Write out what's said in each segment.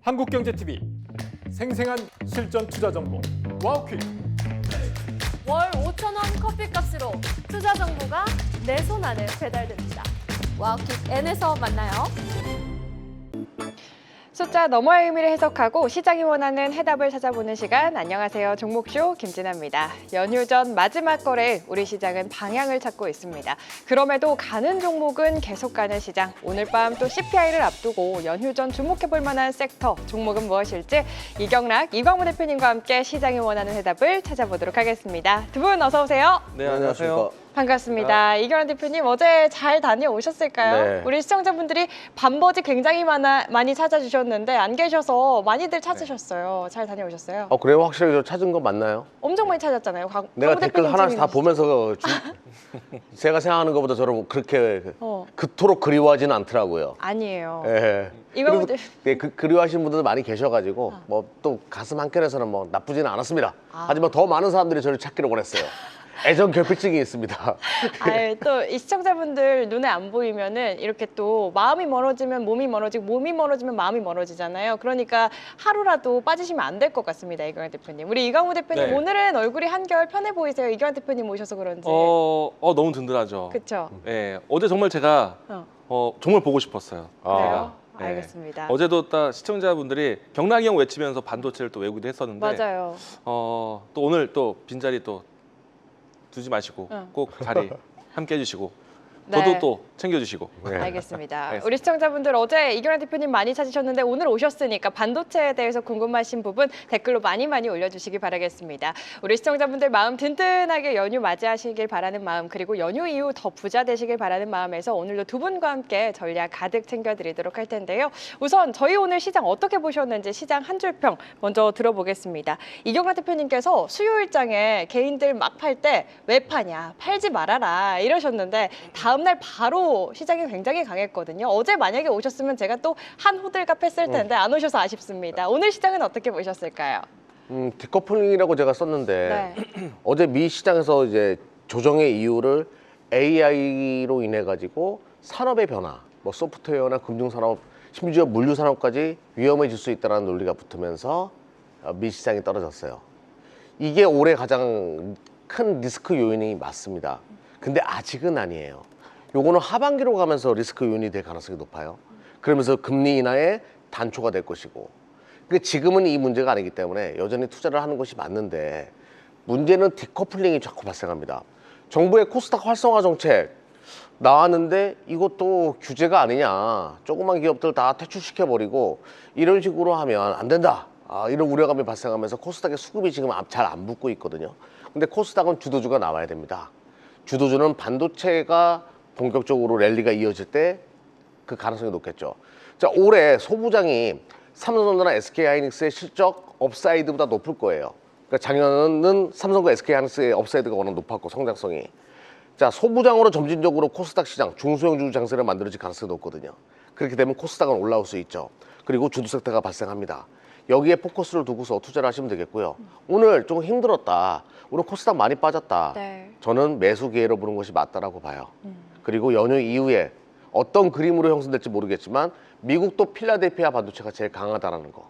한국경제TV 생생한 실전 투자 정보 와우퀴. 월 5,000원 커피값으로 투자 정보가 내 손 안에 배달됩니다. 와우킥 N에서 만나요. 숫자 너머의 의미를 해석하고 시장이 원하는 해답을 찾아보는 시간. 안녕하세요. 종목쇼 김진아입니다. 연휴 전 마지막 거래일 우리 시장은 방향을 찾고 있습니다. 그럼에도 가는 종목은 계속 가는 시장. 오늘 밤 또 CPI를 앞두고 연휴 전 주목해볼 만한 섹터, 종목은 무엇일지 이경락, 이광무 대표님과 함께 시장이 원하는 해답을 찾아보도록 하겠습니다. 두 분 어서 오세요. 네, 안녕하세요. 반갑습니다. 이경락 대표님 어제 잘 다녀오셨을까요? 네. 우리 시청자분들이 반버지 굉장히 많이 찾아주셨는데 안 계셔서 많이들 찾으셨어요. 잘 다녀오셨어요? 그래요? 확실히 저 찾은 거 맞나요? 엄청 많이 찾았잖아요. 내가 광무 댓글 대표님 하나씩 다 재밌으시죠? 보면서 제가 생각하는 것보다 저를 그렇게 그토록 그리워하지는 않더라고요. 아니에요. 예. 이광무 그래도 네, 그리워하시는 분들도 많이 계셔가지고 뭐 또 가슴 한켠에서는 뭐 나쁘지는 않았습니다. 하지만 더 많은 사람들이 저를 찾기를 원했어요. 애정 결핍증이 있습니다. 아유, 또 이 시청자분들 눈에 안 보이면은 이렇게 또 마음이 멀어지면 몸이 멀어지고 몸이 멀어지면 마음이 멀어지잖아요. 그러니까 하루라도 빠지시면 안 될 것 같습니다. 이광무 대표님. 우리 이광무 대표님 네. 오늘은 얼굴이 한결 편해 보이세요. 이광무 대표님 오셔서 그런지. 너무 든든하죠. 그렇죠. 예, 어제 정말 제가 정말 보고 싶었어요. 그래요? 네. 알겠습니다. 어제도 딱 시청자분들이 경락이 형 외치면서 반도체를 또 외우기도 했었는데 맞아요. 또 오늘 또 빈자리 또 두지 마시고 꼭 자리 함께 해주시고 저도 네. 또 챙겨주시고. 네. 알겠습니다. 알겠습니다. 우리 시청자분들 어제 이경락 대표님 많이 찾으셨는데 오늘 오셨으니까 반도체에 대해서 궁금하신 부분 댓글로 많이 올려주시기 바라겠습니다. 우리 시청자분들 마음 든든하게 연휴 맞이하시길 바라는 마음, 그리고 연휴 이후 더 부자 되시길 바라는 마음에서 오늘도 두 분과 함께 전략 가득 챙겨드리도록 할 텐데요. 우선 저희 오늘 시장 어떻게 보셨는지 시장 한 줄평 먼저 들어보겠습니다. 이경락 대표님께서 수요일장에 개인들 막 팔 때 왜 파냐, 팔지 말아라 이러셨는데 다음날 바로 시장이 굉장히 강했거든요. 어제 만약에 오셨으면 제가 또 한 호들갑 했을 텐데 안 오셔서 아쉽습니다. 오늘 시장은 어떻게 보셨을까요? 디커플링이라고 제가 썼는데 네. 어제 미 시장에서 이제 조정의 이유를 AI로 인해 가지고 산업의 변화, 뭐 소프트웨어나 금융산업, 심지어 물류산업까지 위험해질 수 있다는 논리가 붙으면서 미 시장이 떨어졌어요. 이게 올해 가장 큰 리스크 요인이 맞습니다. 근데 아직은 아니에요. 요거는 하반기로 가면서 리스크 요인이 될 가능성이 높아요. 그러면서 금리 인하의 단초가 될 것이고. 근데 지금은 이 문제가 아니기 때문에 여전히 투자를 하는 것이 맞는데 문제는 디커플링이 자꾸 발생합니다. 정부의 코스닥 활성화 정책 나왔는데 이것도 규제가 아니냐. 조그만 기업들 다 퇴출시켜버리고 이런 식으로 하면 안 된다. 이런 우려감이 발생하면서 코스닥의 수급이 지금 잘 안 붙고 있거든요. 근데 코스닥은 주도주가 나와야 됩니다. 주도주는 반도체가 본격적으로 랠리가 이어질 때 그 가능성이 높겠죠. 자, 올해 소부장이 삼성전자나 SK하이닉스의 실적 업사이드보다 높을 거예요. 그러니까 작년은 삼성과 SK하이닉스의 업사이드가 워낙 높았고 성장성이. 자, 소부장으로 점진적으로 코스닥 시장 중소형주 장세를 만들어질 가능성이 높거든요. 그렇게 되면 코스닥은 올라올 수 있죠. 그리고 주도 섹터가 발생합니다. 여기에 포커스를 두고서 투자를 하시면 되겠고요. 오늘 좀 힘들었다. 오늘 코스닥 많이 빠졌다. 네. 저는 매수 기회로 보는 것이 맞다라고 봐요. 그리고 연휴 이후에 어떤 그림으로 형성될지 모르겠지만 미국도 필라델피아 반도체가 제일 강하다는 거.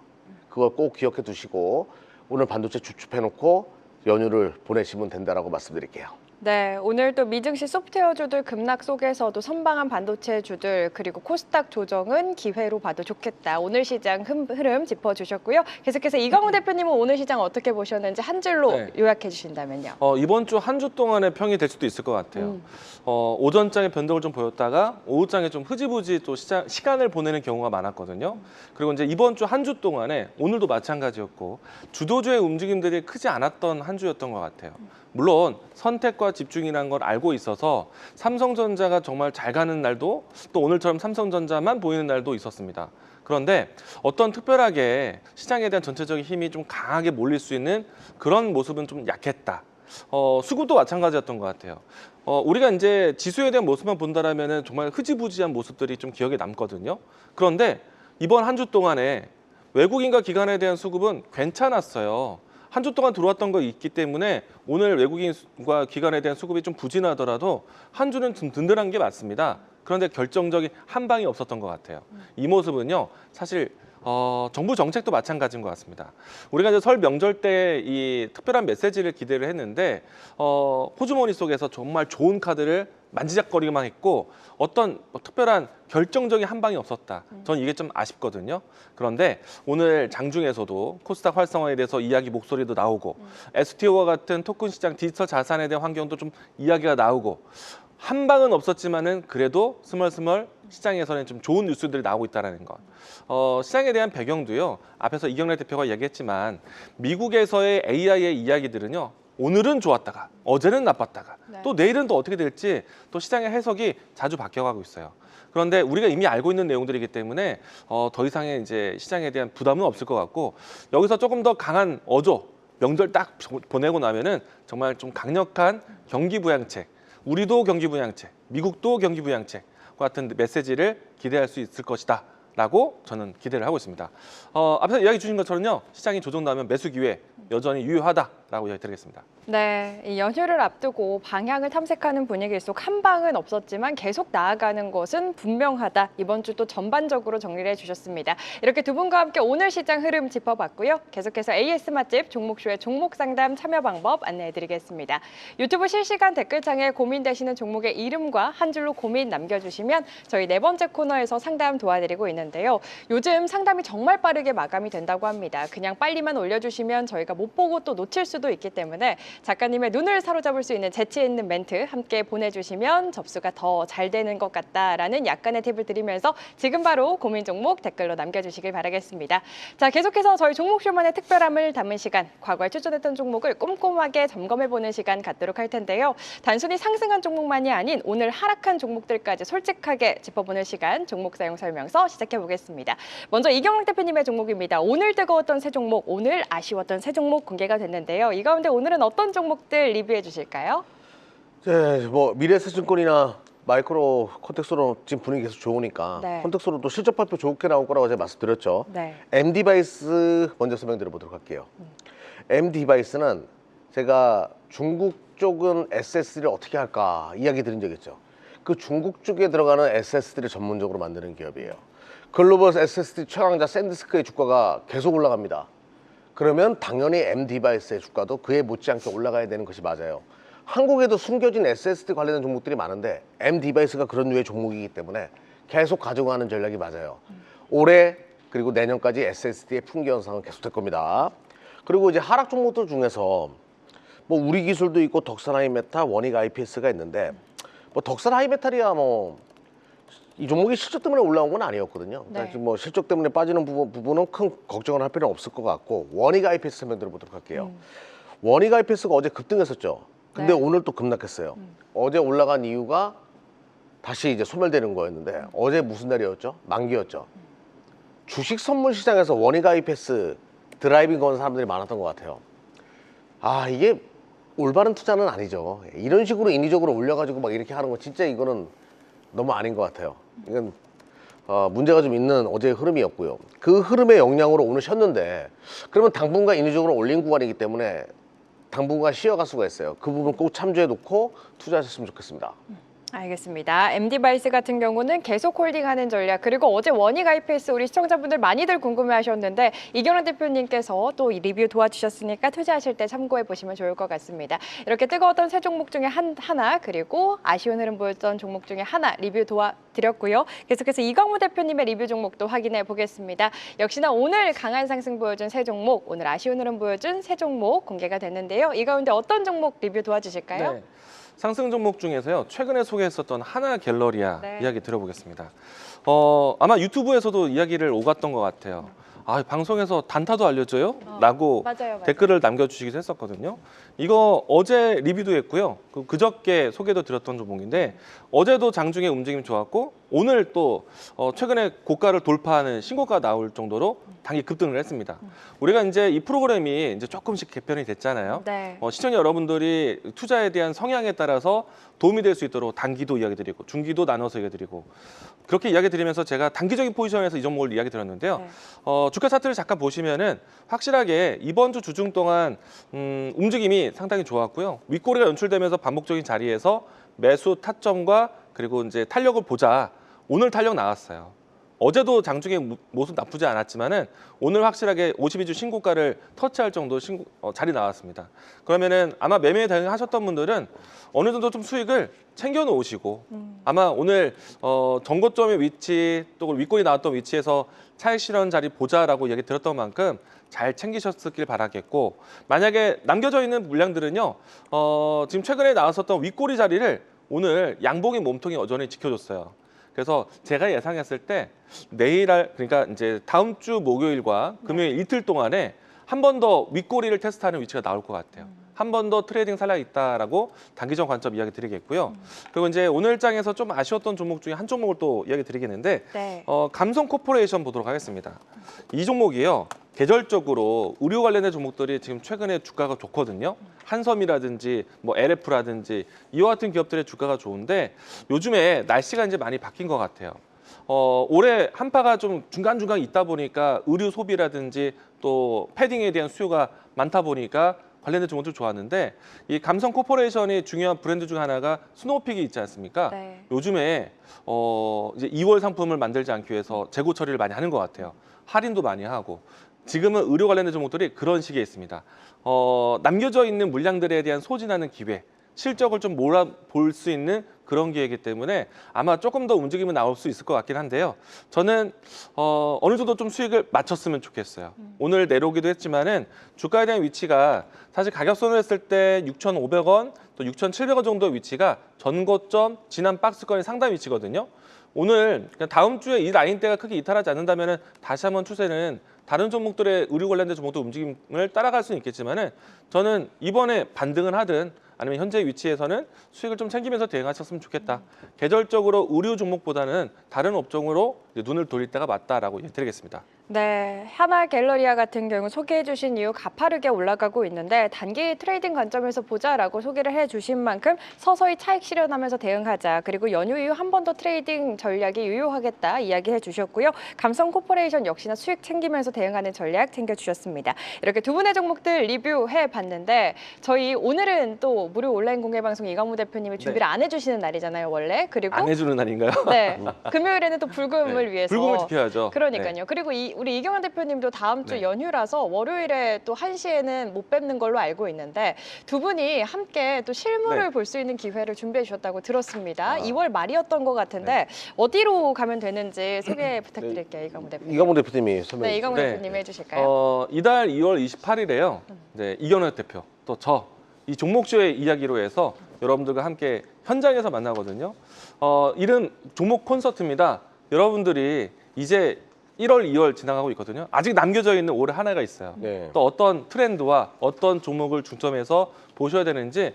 그걸 꼭 기억해 두시고 오늘 반도체 주축해놓고 연휴를 보내시면 된다라고 말씀드릴게요. 네, 오늘 또 미증시 소프트웨어주들 급락 속에서도 선방한 반도체주들 그리고 코스닥 조정은 기회로 봐도 좋겠다. 오늘 시장 흐름 짚어주셨고요. 계속해서 이광우 대표님은 오늘 시장 어떻게 보셨는지 한 줄로 네. 요약해 주신다면요. 이번 주 한 주 동안의 평이 될 수도 있을 것 같아요. 오전장에 변동을 좀 보였다가 오후장에 좀 흐지부지 또 시간을 보내는 경우가 많았거든요. 그리고 이제 이번 주 한 주 동안에 오늘도 마찬가지였고 주도주의 움직임들이 크지 않았던 한 주였던 것 같아요. 물론 선택과 집중이라는 걸 알고 있어서 삼성전자가 정말 잘 가는 날도 또 오늘처럼 삼성전자만 보이는 날도 있었습니다. 그런데 어떤 특별하게 시장에 대한 전체적인 힘이 좀 강하게 몰릴 수 있는 그런 모습은 좀 약했다. 수급도 마찬가지였던 것 같아요. 우리가 이제 지수에 대한 모습만 본다라면은 정말 흐지부지한 모습들이 좀 기억에 남거든요. 그런데 이번 한 주 동안에 외국인과 기관에 대한 수급은 괜찮았어요. 한 주 동안 들어왔던 거 있기 때문에 오늘 외국인과 기관에 대한 수급이 좀 부진하더라도 한 주는 좀 든든한 게 맞습니다. 그런데 결정적인 한 방이 없었던 것 같아요. 이 모습은요, 사실 정부 정책도 마찬가지인 것 같습니다. 우리가 이제 설 명절 때 이 특별한 메시지를 기대를 했는데 호주머니 속에서 정말 좋은 카드를 만지작거리기만 했고 어떤 특별한 결정적인 한 방이 없었다. 저는 이게 좀 아쉽거든요. 그런데 오늘 장중에서도 코스닥 활성화에 대해서 이야기 목소리도 나오고 STO와 같은 토큰 시장 디지털 자산에 대한 환경도 좀 이야기가 나오고 한 방은 없었지만은 그래도 스멀스멀 시장에서는 좀 좋은 뉴스들이 나오고 있다는 것. 시장에 대한 배경도요. 앞에서 이경래 대표가 얘기했지만 미국에서의 AI의 이야기들은요. 오늘은 좋았다가 어제는 나빴다가 네. 또 내일은 또 어떻게 될지 또 시장의 해석이 자주 바뀌어가고 있어요. 그런데 우리가 이미 알고 있는 내용들이기 때문에 더 이상의 이제 시장에 대한 부담은 없을 것 같고 여기서 조금 더 강한 어조 명절 딱 보내고 나면은 정말 좀 강력한 경기 부양책, 우리도 경기 부양책, 미국도 경기 부양책 같은 메시지를 기대할 수 있을 것이다. 라고 저는 기대를 하고 있습니다. 앞에서 이야기 주신 것처럼요. 시장이 조정나면 매수 기회 여전히 유효하다라고 이야기 드리겠습니다. 네, 이 연휴를 앞두고 방향을 탐색하는 분위기 속 한 방은 없었지만 계속 나아가는 것은 분명하다. 이번 주 또 전반적으로 정리를 해주셨습니다. 이렇게 두 분과 함께 오늘 시장 흐름 짚어봤고요. 계속해서 AS 맛집 종목쇼의 종목 상담 참여 방법 안내해드리겠습니다. 유튜브 실시간 댓글창에 고민되시는 종목의 이름과 한 줄로 고민 남겨주시면 저희 네 번째 코너에서 상담 도와드리고 있는데요. 요즘 상담이 정말 빠르게 마감이 된다고 합니다. 그냥 빨리만 올려주시면 저희가 못 보고 또 놓칠 수도 있기 때문에 작가님의 눈을 사로잡을 수 있는 재치 있는 멘트 함께 보내주시면 접수가 더 잘 되는 것 같다라는 약간의 팁을 드리면서 지금 바로 고민 종목 댓글로 남겨주시길 바라겠습니다. 자, 계속해서 저희 종목쇼만의 특별함을 담은 시간, 과거에 추천했던 종목을 꼼꼼하게 점검해보는 시간 갖도록 할 텐데요. 단순히 상승한 종목만이 아닌 오늘 하락한 종목들까지 솔직하게 짚어보는 시간, 종목 사용 설명서 시작해보겠습니다. 먼저 이경락 대표님의 종목입니다. 오늘 뜨거웠던 새 종목, 오늘 아쉬웠던 새 종목 공개가 됐는데요. 이 가운데 오늘은 어떤 종목들 리뷰해 주실까요? 네, 뭐 미래에셋증권이나 마이크로 컨텍스로 지금 분위기 계속 좋으니까 네. 컨텍스로 또 실적 발표 좋게 나올 거라고 제가 말씀드렸죠. 네. M디바이스 먼저 설명드려보도록 할게요. M디바이스는 제가 중국 쪽은 SSD를 어떻게 할까 이야기 드린 적 있죠. 그 중국 쪽에 들어가는 SSD를 전문적으로 만드는 기업이에요. 글로벌 SSD 최강자 샌디스크의 주가가 계속 올라갑니다. 그러면 당연히 M디바이스의 주가도 그에 못지않게 올라가야 되는 것이 맞아요. 한국에도 숨겨진 SSD 관련된 종목들이 많은데 M디바이스가 그런 류의 종목이기 때문에 계속 가져가는 전략이 맞아요. 올해 그리고 내년까지 SSD의 풍기 현상은 계속될 겁니다. 그리고 이제 하락 종목들 중에서 뭐 우리 기술도 있고 덕산 하이메탈, 원익 IPS가 있는데 뭐 덕산 하이메탈이야 뭐 이 종목이 실적 때문에 올라온 건 아니었거든요. 네. 그러니까 뭐 실적 때문에 빠지는 부분은 큰 걱정을 할 필요는 없을 것 같고 원익 IPS 설명 들어보도록 할게요. 원익 IPS가 어제 급등했었죠. 근데 네. 오늘 또 급락했어요. 어제 올라간 이유가 다시 이제 소멸되는 거였는데 어제 무슨 날이었죠? 만기였죠. 주식 선물 시장에서 원익 IPS 드라이빙 건 사람들이 많았던 것 같아요. 아, 이게 올바른 투자는 아니죠. 이런 식으로 인위적으로 올려가지고 막 이렇게 하는 건 진짜 이거는 너무 아닌 것 같아요. 이건 문제가 좀 있는 어제의 흐름이었고요. 그 흐름의 영향으로 오늘 쉬었는데 그러면 당분간 인위적으로 올린 구간이기 때문에 당분간 쉬어갈 수가 있어요. 그 부분 꼭 참조해 놓고 투자하셨으면 좋겠습니다. 알겠습니다. M디바이스 같은 경우는 계속 홀딩하는 전략, 그리고 어제 원익 IPS 우리 시청자분들 많이들 궁금해하셨는데 이경락 대표님께서 또 이 리뷰 도와주셨으니까 투자하실 때 참고해 보시면 좋을 것 같습니다. 이렇게 뜨거웠던 세 종목 중에 하나, 그리고 아쉬운 흐름 보였던 종목 중에 하나 리뷰 도와드렸고요. 계속해서 이광무 대표님의 리뷰 종목도 확인해 보겠습니다. 역시나 오늘 강한 상승 보여준 세 종목, 오늘 아쉬운 흐름 보여준 세 종목 공개가 됐는데요. 이 가운데 어떤 종목 리뷰 도와주실까요? 네. 상승 종목 중에서요. 최근에 소개했었던 하나 갤러리아 네. 이야기 들어보겠습니다. 아마 유튜브에서도 이야기를 오갔던 것 같아요. 아, 방송에서 단타도 알려줘요? 라고 맞아요. 댓글을 남겨주시기도 했었거든요. 이거 어제 리뷰도 했고요. 그저께 소개도 드렸던 종목인데 어제도 장중에 움직임이 좋았고 오늘 또 최근에 고가를 돌파하는 신고가 나올 정도로 단기 급등을 했습니다. 우리가 이제 이 프로그램이 이제 조금씩 개편이 됐잖아요. 네. 시청자 여러분들이 투자에 대한 성향에 따라서 도움이 될 수 있도록 단기도 이야기 드리고 중기도 나눠서 이야기 드리고 그렇게 이야기 드리면서 제가 단기적인 포지션에서 이 종목을 이야기 드렸는데요. 네. 주가 차트를 잠깐 보시면은 확실하게 이번 주 주중 동안 움직임이 상당히 좋았고요. 윗꼬리가 연출되면서 반복적인 자리에서 매수 타점과 그리고 이제 탄력을 보자. 오늘 탄력 나왔어요. 어제도 장중의 모습 나쁘지 않았지만은 오늘 확실하게 52주 신고가를 터치할 정도 자리 나왔습니다. 그러면은 아마 매매에 대응하셨던 분들은 어느 정도 좀 수익을 챙겨 놓으시고 아마 오늘 전고점의 위치 또 윗골이 나왔던 위치에서 차익 실현 자리 보자라고 얘기 드렸던 만큼 잘 챙기셨길 바라겠고, 만약에 남겨져 있는 물량들은요 지금 최근에 나왔었던 윗꼬리 자리를 오늘 양봉의 몸통이 여전히 지켜줬어요. 그래서 제가 예상했을 때 그러니까 이제 다음 주 목요일과 금요일 이틀 동안에 한 번 더 윗꼬리를 테스트하는 위치가 나올 것 같아요. 한 번 더 트레이딩 살려 있다라고 단기적 관점 이야기 드리겠고요. 그리고 이제 오늘 장에서 좀 아쉬웠던 종목 중에 한 종목을 또 이야기 드리겠는데 네. 감성 코퍼레이션 보도록 하겠습니다. 이 종목이요. 계절적으로 의료 관련된 종목들이 지금 최근에 주가가 좋거든요. 한섬이라든지 뭐 LF라든지 이와 같은 기업들의 주가가 좋은데 요즘에 날씨가 이제 많이 바뀐 것 같아요. 올해 한파가 좀 중간중간 있다 보니까 의류 소비라든지 또 패딩에 대한 수요가 많다 보니까 관련된 종목들 좋았는데 이 감성 코퍼레이션이 중요한 브랜드 중 하나가 스노우픽이 있지 않습니까? 네. 요즘에 이제 2월 상품을 만들지 않기 위해서 재고 처리를 많이 하는 것 같아요. 할인도 많이 하고. 지금은 의료 관련된 종목들이 그런 시기에 있습니다. 남겨져 있는 물량들에 대한 소진하는 기회, 실적을 좀 몰아볼 수 있는 그런 기회이기 때문에 아마 조금 더 움직임은 나올 수 있을 것 같긴 한데요. 저는 어느 정도 좀 수익을 맞췄으면 좋겠어요. 오늘 내려오기도 했지만은 주가에 대한 위치가 사실 가격선을 했을 때 6,500원 또 6,700원 정도의 위치가 전고점 지난 박스권의 상단 위치거든요. 오늘 그냥 다음 주에 이 라인대가 크게 이탈하지 않는다면은 다시 한번 추세는 다른 종목들의 의료 관련된 종목도 움직임을 따라갈 수는 있겠지만은 저는 이번에 반등을 하든 아니면 현재 위치에서는 수익을 좀 챙기면서 대응하셨으면 좋겠다. 계절적으로 의료 종목보다는 다른 업종으로 이제 눈을 돌릴 때가 맞다라고 드리겠습니다. 네, 하나갤러리아 같은 경우 소개해 주신 이후 가파르게 올라가고 있는데 단기 트레이딩 관점에서 보자라고 소개를 해 주신 만큼 서서히 차익 실현하면서 대응하자. 그리고 연휴 이후 한 번 더 트레이딩 전략이 유효하겠다 이야기해 주셨고요. 감성 코퍼레이션 역시나 수익 챙기면서 대응하는 전략 챙겨 주셨습니다. 이렇게 두 분의 종목들 리뷰해 봤는데 저희 오늘은 또 무료 온라인 공개 방송 이광무 대표님이 준비를 안 해주시는 날이잖아요, 원래. 그리고 안 해주는 날인가요? 네, 금요일에는 또 불금을 위해서. 불금을 지켜야죠. 그러니까요. 네. 그리고 우리 이경환 대표님도 다음 주 네. 연휴라서 월요일에 또 1시에는 못 뵙는 걸로 알고 있는데 두 분이 함께 또 실물을 네. 볼 수 있는 기회를 준비해 주셨다고 들었습니다. 아. 2월 말이었던 것 같은데 어디로 가면 되는지 소개 부탁드릴게요, 이광무 대표님. 이광무 대표님이 설명해 네, 주세요. 이광무 네. 대표님 해주실까요? 이달 2월 28일에요. 네, 이경환 대표 또 이 종목쇼의 이야기로 해서 여러분들과 함께 현장에서 만나거든요. 이름 종목 콘서트입니다. 여러분들이 이제 1월, 2월 지나가고 있거든요. 아직 남겨져 있는 올해 하나가 있어요. 네. 또 어떤 트렌드와 어떤 종목을 중점해서 보셔야 되는지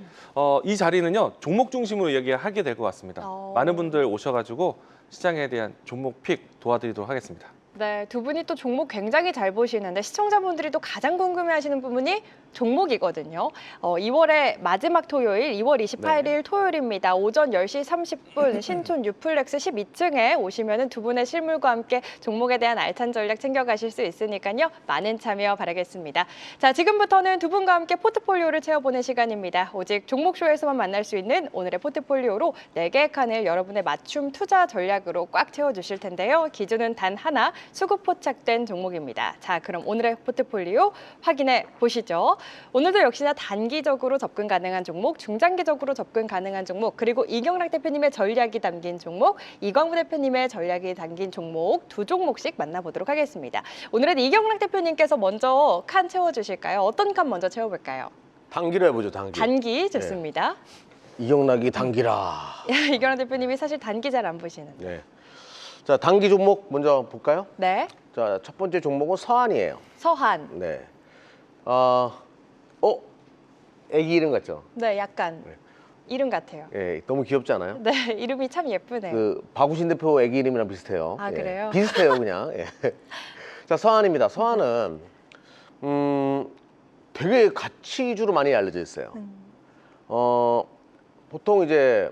이 자리는요 종목 중심으로 이야기하게 될 것 같습니다. 많은 분들 오셔가지고 시장에 대한 종목 픽 도와드리도록 하겠습니다. 네, 두 분이 또 종목 굉장히 잘 보시는데 시청자분들이 또 가장 궁금해하시는 부분이 종목이거든요. 2월의 마지막 토요일, 2월 28일 토요일입니다. 오전 10시 30분 신촌 유플렉스 12층에 오시면 두 분의 실물과 함께 종목에 대한 알찬 전략 챙겨가실 수 있으니까요. 많은 참여 바라겠습니다. 자, 지금부터는 두 분과 함께 포트폴리오를 채워보는 시간입니다. 오직 종목쇼에서만 만날 수 있는 오늘의 포트폴리오로 4개의 칸을 여러분의 맞춤 투자 전략으로 꽉 채워주실 텐데요. 기준은 단 하나, 수급 포착된 종목입니다. 자, 그럼 오늘의 포트폴리오 확인해 보시죠. 오늘도 역시나 단기적으로 접근 가능한 종목, 중장기적으로 접근 가능한 종목, 그리고 이경락 대표님의 전략이 담긴 종목, 이광무 대표님의 전략이 담긴 종목 두 종목씩 만나보도록 하겠습니다. 오늘은 이경락 대표님께서 먼저 칸 채워주실까요? 어떤 칸 먼저 채워볼까요? 단기로 해보죠, 단기. 단기 좋습니다. 이경락이 단기라. 이경락 대표님이 사실 단기 잘 안 보시는. 네. 자, 단기 종목 먼저 볼까요? 네, 자, 첫 번째 종목은 서한이에요. 서한. 네. 애기 이름 같죠? 네, 약간 네. 이름 같아요. 예, 너무 귀엽지 않아요? 네, 이름이 참 예쁘네요. 그 박우신 대표 애기 이름이랑 비슷해요. 아, 예, 그래요? 비슷해요, 그냥. 예. 자, 서한입니다. 서한은 되게 가치 위주로 많이 알려져 있어요. 보통 이제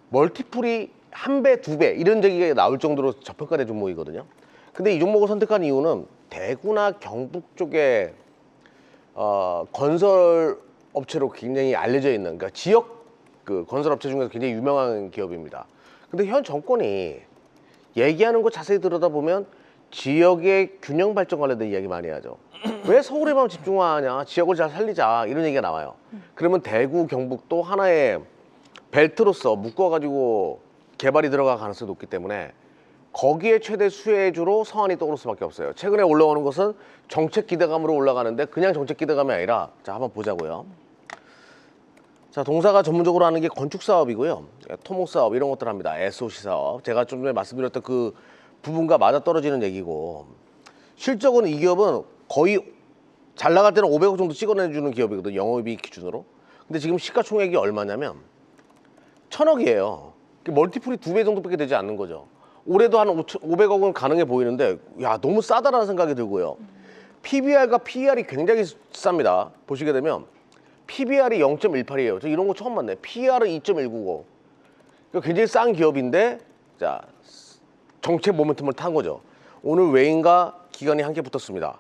멀티플이 1배, 2배 이런 얘기가 나올 정도로 저평가된 종목이거든요. 근데 이 종목을 선택한 이유는 대구나 경북 쪽에 건설 업체로 굉장히 알려져 있는, 그러니까 지역 그 건설 업체 중에서 굉장히 유명한 기업입니다. 근데 현 정권이 얘기하는 거 자세히 들여다보면 지역의 균형 발전 관련된 이야기 많이 하죠. 왜 서울에만 집중하냐, 지역을 잘 살리자 이런 얘기가 나와요. 그러면 대구, 경북도 하나의 벨트로서 묶어가지고 개발이 들어갈 가능성이 높기 때문에 거기에 최대 수혜주로 서안이 떠오를 수밖에 없어요. 최근에 올라오는 것은 정책 기대감으로 올라가는데 그냥 정책 기대감이 아니라 자 한번 보자고요. 자, 동사가 전문적으로 하는 게 건축 사업이고요. 토목 사업 이런 것들 합니다. SOC 사업. 제가 좀 전에 말씀드렸던 그 부분과 맞아떨어지는 얘기고 실적은 이 기업은 거의 잘 나갈 때는 500억 정도 찍어내주는 기업이거든요. 영업이익 기준으로. 근데 지금 시가총액이 얼마냐면 1000억이에요. 멀티플이 2배 정도밖에 되지 않는 거죠. 올해도 한 500억은 가능해 보이는데 야 너무 싸다라는 생각이 들고요. PBR과 PER이 굉장히 쌉니다. 보시게 되면 PBR이 0.18이에요. 저 이런 거 처음 봤네. PER은 2.195. 그러니까 굉장히 싼 기업인데 자 정책 모멘텀을 탄 거죠. 오늘 외인과 기관이 함께 붙었습니다.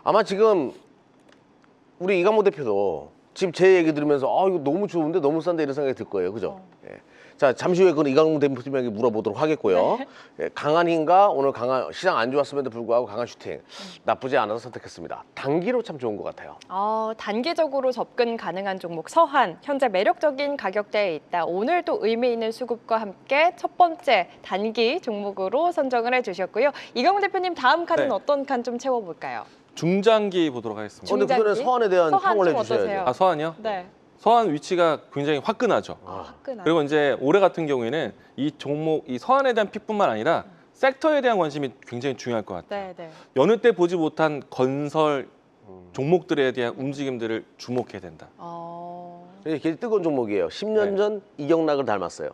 아마 지금 우리 이강모 대표도 지금 제 얘기 들으면서 이거 너무 좋은데 너무 싼데 이런 생각이 들 거예요. 그죠? 예. 자 잠시 후에 그건 이강모 대표님에게 물어보도록 하겠고요. 네. 예, 강한 힘과 오늘 강한 시장 안 좋았음에도 불구하고 강한 슈팅 나쁘지 않아서 선택했습니다. 단기로 참 좋은 것 같아요. 단기적으로 접근 가능한 종목 서한 현재 매력적인 가격대에 있다. 오늘 또 의미 있는 수급과 함께 첫 번째 단기 종목으로 선정을 해주셨고요. 이강훈 대표님 다음 칸은 네. 어떤 칸 좀 채워볼까요? 중장기 보도록 하겠습니다. 근데 그 전에 중장기? 서한에 대한 서한 평을 좀 해주셔야죠. 어떠세요? 서한이요? 네. 서한 위치가 굉장히 화끈하죠. 화끈하다. 그리고 이제 올해 같은 경우에는 이 종목, 이 서한에 대한 픽뿐만 아니라 섹터에 대한 관심이 굉장히 중요할 것 같아요. 네. 여느 때 보지 못한 건설 종목들에 대한 움직임들을 주목해야 된다. 굉장히 뜨거운 종목이에요. 10년 네. 전 이경락을 닮았어요.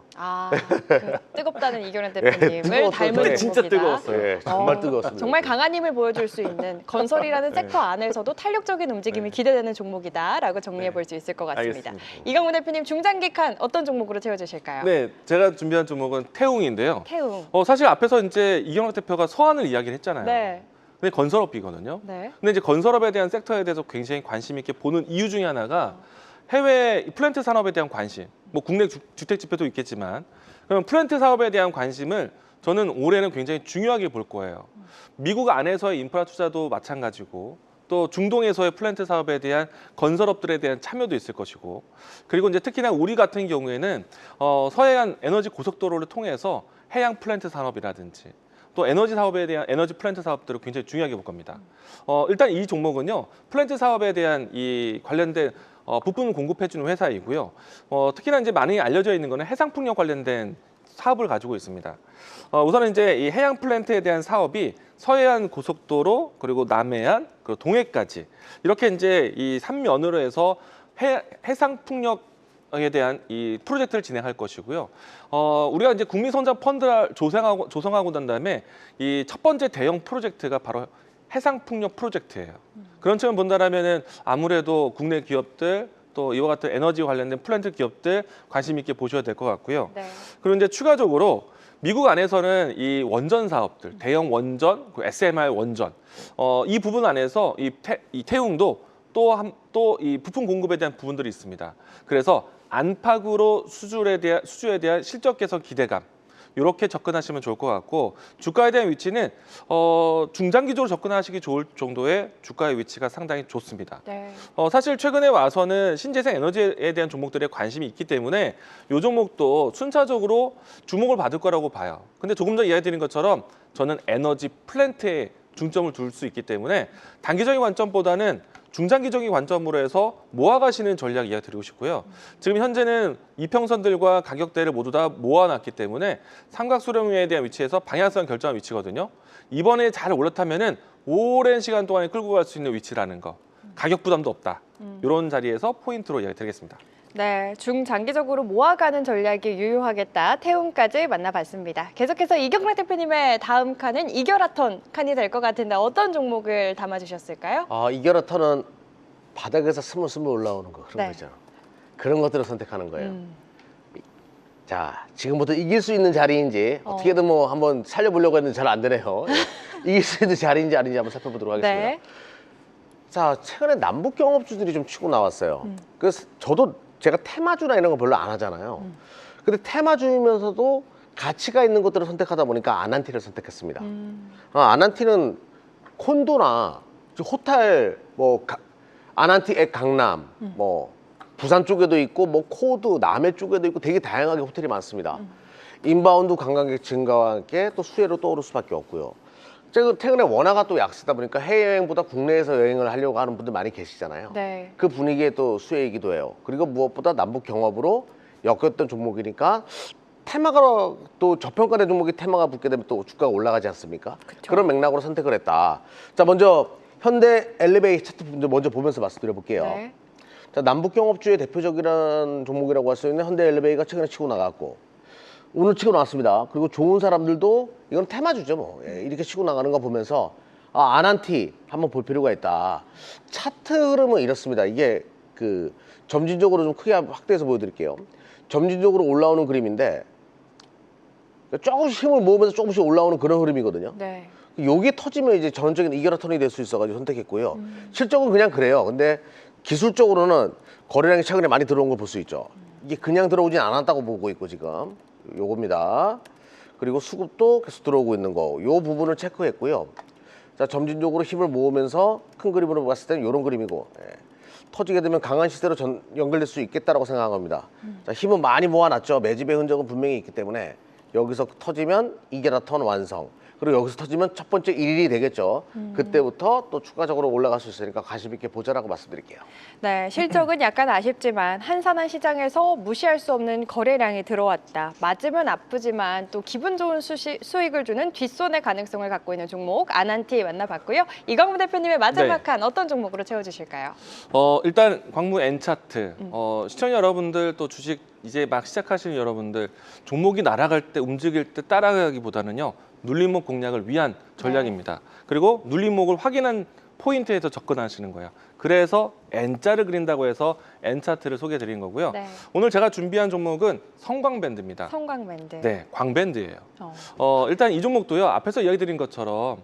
그 뜨겁다는 이경훈 대표님을 뜨거웠어요. 닮은 네, 진짜 종목이다. 뜨거웠어요. 예, 정말 뜨거웠습니다. 정말 강한 힘을 보여줄 수 있는 건설이라는 섹터 안에서도 탄력적인 움직임이 기대되는 종목이다라고 정리해 볼 수 있을 것 같습니다. 알겠습니다. 이강훈 대표님 중장기 칸 어떤 종목으로 채워주실까요? 네, 제가 준비한 종목은 태웅인데요. 태웅. 사실 앞에서 이제 이경락 대표가 서한을 이야기를 했잖아요. 네. 근데 건설업이거든요. 네. 근데 이제 건설업에 대한 섹터에 대해서 굉장히 관심 있게 보는 이유 중에 하나가 해외 플랜트 산업에 대한 관심. 뭐 국내 주택 지표도 있겠지만 그러면 플랜트 사업에 대한 관심을 저는 올해는 굉장히 중요하게 볼 거예요. 미국 안에서의 인프라 투자도 마찬가지고 또 중동에서의 플랜트 사업에 대한 건설업들에 대한 참여도 있을 것이고 그리고 이제 특히나 우리 같은 경우에는 서해안 에너지 고속도로를 통해서 해양 플랜트 산업이라든지 또 에너지 사업에 대한 에너지 플랜트 사업들을 굉장히 중요하게 볼 겁니다. 일단 이 종목은요 플랜트 사업에 대한 이 관련된 부품을 공급해주는 회사이고요. 특히나 이제 많이 알려져 있는 거는 해상풍력 관련된 사업을 가지고 있습니다. 우선은 이제 이 해양 플랜트에 대한 사업이 서해안 고속도로 그리고 남해안 그리고 동해까지 이렇게 이제 이 3면으로 해서 해상풍력에 대한 이 프로젝트를 진행할 것이고요. 우리가 이제 국민성장 펀드를 조성하고 난 다음에 이 첫 번째 대형 프로젝트가 바로 해상풍력 프로젝트예요. 그런 측면 본다라면은 아무래도 국내 기업들 또 이와 같은 에너지 관련된 플랜트 기업들 관심 있게 보셔야 될 것 같고요. 네. 그리고 이제 추가적으로 미국 안에서는 이 원전 사업들, 대형 원전, SMR 원전, 이 부분 안에서 이 태웅도 또 이 부품 공급에 대한 부분들이 있습니다. 그래서 안팎으로 수주에 대한 실적 개선 기대감. 이렇게 접근하시면 좋을 것 같고 주가에 대한 위치는 중장기적으로 접근하시기 좋을 정도의 주가의 위치가 상당히 좋습니다. 네. 사실 최근에 와서는 신재생 에너지에 대한 종목들에 관심이 있기 때문에 이 종목도 순차적으로 주목을 받을 거라고 봐요. 근데 조금 전 이야기드린 것처럼 저는 에너지 플랜트에 중점을 둘 수 있기 때문에 단기적인 관점보다는 중장기적인 관점으로 해서 모아가시는 전략 이야기 드리고 싶고요. 지금 현재는 이평선들과 가격대를 모두 다 모아놨기 때문에 삼각수렴위에 대한 위치에서 방향성 결정한 위치거든요. 이번에 잘 올라타면은 오랜 시간 동안에 끌고 갈 수 있는 위치라는 거. 가격 부담도 없다. 이런 자리에서 포인트로 이야기 드리겠습니다. 네, 중장기적으로 모아가는 전략이 유효하겠다. 태움까지 만나봤습니다. 계속해서 이경락 대표님의 다음 칸은 이겨라톤 칸이 될 것 같은데 어떤 종목을 담아주셨을까요? 이겨라터는 바닥에서 스물스물 올라오는 거 그런 네. 거 있잖아. 그런 것들을 선택하는 거예요. 자, 지금부터 이길 수 있는 자리인지 어떻게든 뭐 한번 살려보려고 했는데 잘 안 되네요. 예. 이길 수 있는 자리인지 아닌지 한번 살펴보도록 하겠습니다. 네. 자, 최근에 남북 경업주들이 좀 치고 나왔어요. 그래서 저도 제가 테마주나 이런 거 별로 안 하잖아요. 근데 테마주이면서도 가치가 있는 것들을 선택하다 보니까 아난티를 선택했습니다. 아난티는 콘도나 호텔 뭐 아난티 엑 강남 뭐 부산 쪽에도 있고 뭐 코드 남해 쪽에도 있고 되게 다양하게 호텔이 많습니다. 인바운드 관광객 증가와 함께 또 수혜로 떠오를 수밖에 없고요. 최근에 원화가 또 약세다 보니까 해외여행보다 국내에서 여행을 하려고 하는 분들 많이 계시잖아요. 네. 그 분위기에 또 수혜이기도 해요. 그리고 무엇보다 남북 경합으로 엮였던 종목이니까 테마가 또 저평가된 종목이 테마가 붙게 되면 또 주가가 올라가지 않습니까? 그런 맥락으로 선택을 했다. 자, 먼저 현대 엘리베이 차트 먼저 보면서 말씀드려 볼게요. 네. 자, 남북경업주의 대표적이라는 종목이라고 할 수 있는 현대 엘리베이가 최근에 치고 나갔고 오늘 치고 나왔습니다. 그리고 좋은 사람들도 이건 테마주죠 뭐. 예, 이렇게 치고 나가는 거 보면서 아난티 한번 볼 필요가 있다. 차트 흐름은 이렇습니다. 이게 그 점진적으로 좀 크게 확대해서 보여드릴게요. 점진적으로 올라오는 그림인데 조금씩 힘을 모으면서 조금씩 올라오는 그런 흐름이거든요. 네. 여기 터지면 이제 전적인 이겨라 턴이 될 수 있어가지고 선택했고요. 실적은 그냥 그래요. 근데 기술적으로는 거래량이 최근에 많이 들어온 걸 볼 수 있죠. 이게 그냥 들어오진 않았다고 보고 있고 지금 요겁니다. 그리고 수급도 계속 들어오고 있는 거, 요 부분을 체크했고요. 자, 점진적으로 힘을 모으면서 큰 그림으로 봤을 때는 이런 그림이고 터지게 되면 강한 시세로 연결될 수 있겠다라고 생각합니다. 자, 힘은 많이 모아놨죠. 매집의 흔적은 분명히 있기 때문에 여기서 터지면 이겨라 턴 완성. 그리고 여기서 터지면 첫 번째 1일이 되겠죠. 그때부터 또 추가적으로 올라갈 수 있으니까 관심 있게 보자라고 말씀드릴게요. 네, 실적은 약간 아쉽지만 한산한 시장에서 무시할 수 없는 거래량이 들어왔다. 맞으면 아프지만 또 기분 좋은 수익을 주는 뒷손의 가능성을 갖고 있는 종목 아난티 만나봤고요. 이광무 대표님의 마지막 칸 어떤 종목으로 채워주실까요? 일단 광무 N차트 시청자 여러분들 또 주식 이제 막 시작하시는 여러분들 종목이 날아갈 때 움직일 때 따라가기보다는요. 눌림목 공략을 위한 전략입니다. 그리고 눌림목을 확인한 포인트에서 접근하시는 거예요. 그래서 N자를 그린다고 해서 N차트를 소개해 드린 거고요. 네. 오늘 제가 준비한 종목은 성광밴드입니다. 성광밴드. 네, 광밴드예요. 일단 이 종목도요. 앞에서 이야기 드린 것처럼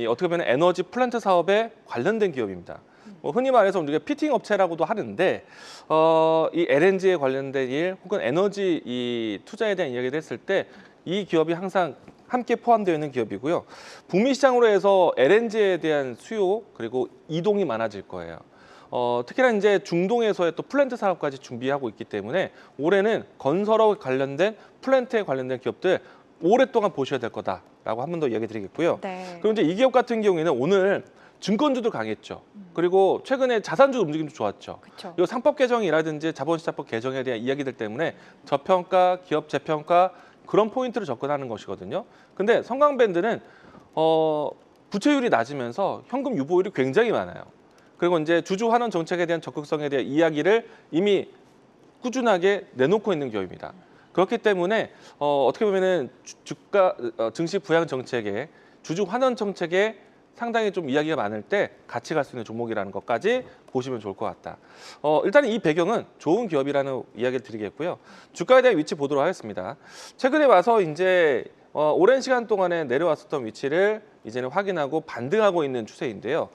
어떻게 보면 에너지 플랜트 사업에 관련된 기업입니다. 흔히 말해서 우리가 피팅 업체라고도 하는데 이 LNG에 관련된 일 혹은 에너지 이 투자에 대한 이야기를 했을 때 이 기업이 항상 함께 포함되어 있는 기업이고요. 북미 시장으로 해서 LNG에 대한 수요 그리고 이동이 많아질 거예요. 특히나 이제 중동에서의 또 플랜트 사업까지 준비하고 있기 때문에 올해는 건설업 관련된 플랜트에 관련된 기업들 오랫동안 보셔야 될 거다라고 한 번 더 이야기 드리겠고요. 네. 그리고 이제 이 기업 같은 경우에는 오늘 증권주도 강했죠. 그리고 최근에 자산주 움직임도 좋았죠. 그쵸. 이 상법 개정이라든지 자본시장법 개정에 대한 이야기들 때문에 저평가, 기업 재평가 그런 포인트를 접근하는 것이거든요. 근데 성광밴드는 부채율이 낮으면서 현금 유보율이 굉장히 많아요. 그리고 이제 주주 환원 정책에 대한 적극성에 대한 이야기를 이미 꾸준하게 내놓고 있는 기업입니다. 그렇기 때문에 어떻게 보면은 주가 증시 부양 정책에 주주 환원 정책에 상당히 좀 이야기가 많을 때 같이 갈 수 있는 종목이라는 것까지 보시면 좋을 것 같다. 일단 이 배경은 좋은 기업이라는 이야기를 드리겠고요. 주가에 대한 위치 보도록 하겠습니다. 최근에 와서 이제 오랜 시간 동안에 내려왔었던 위치를 이제는 확인하고 반등하고 있는 추세인데요.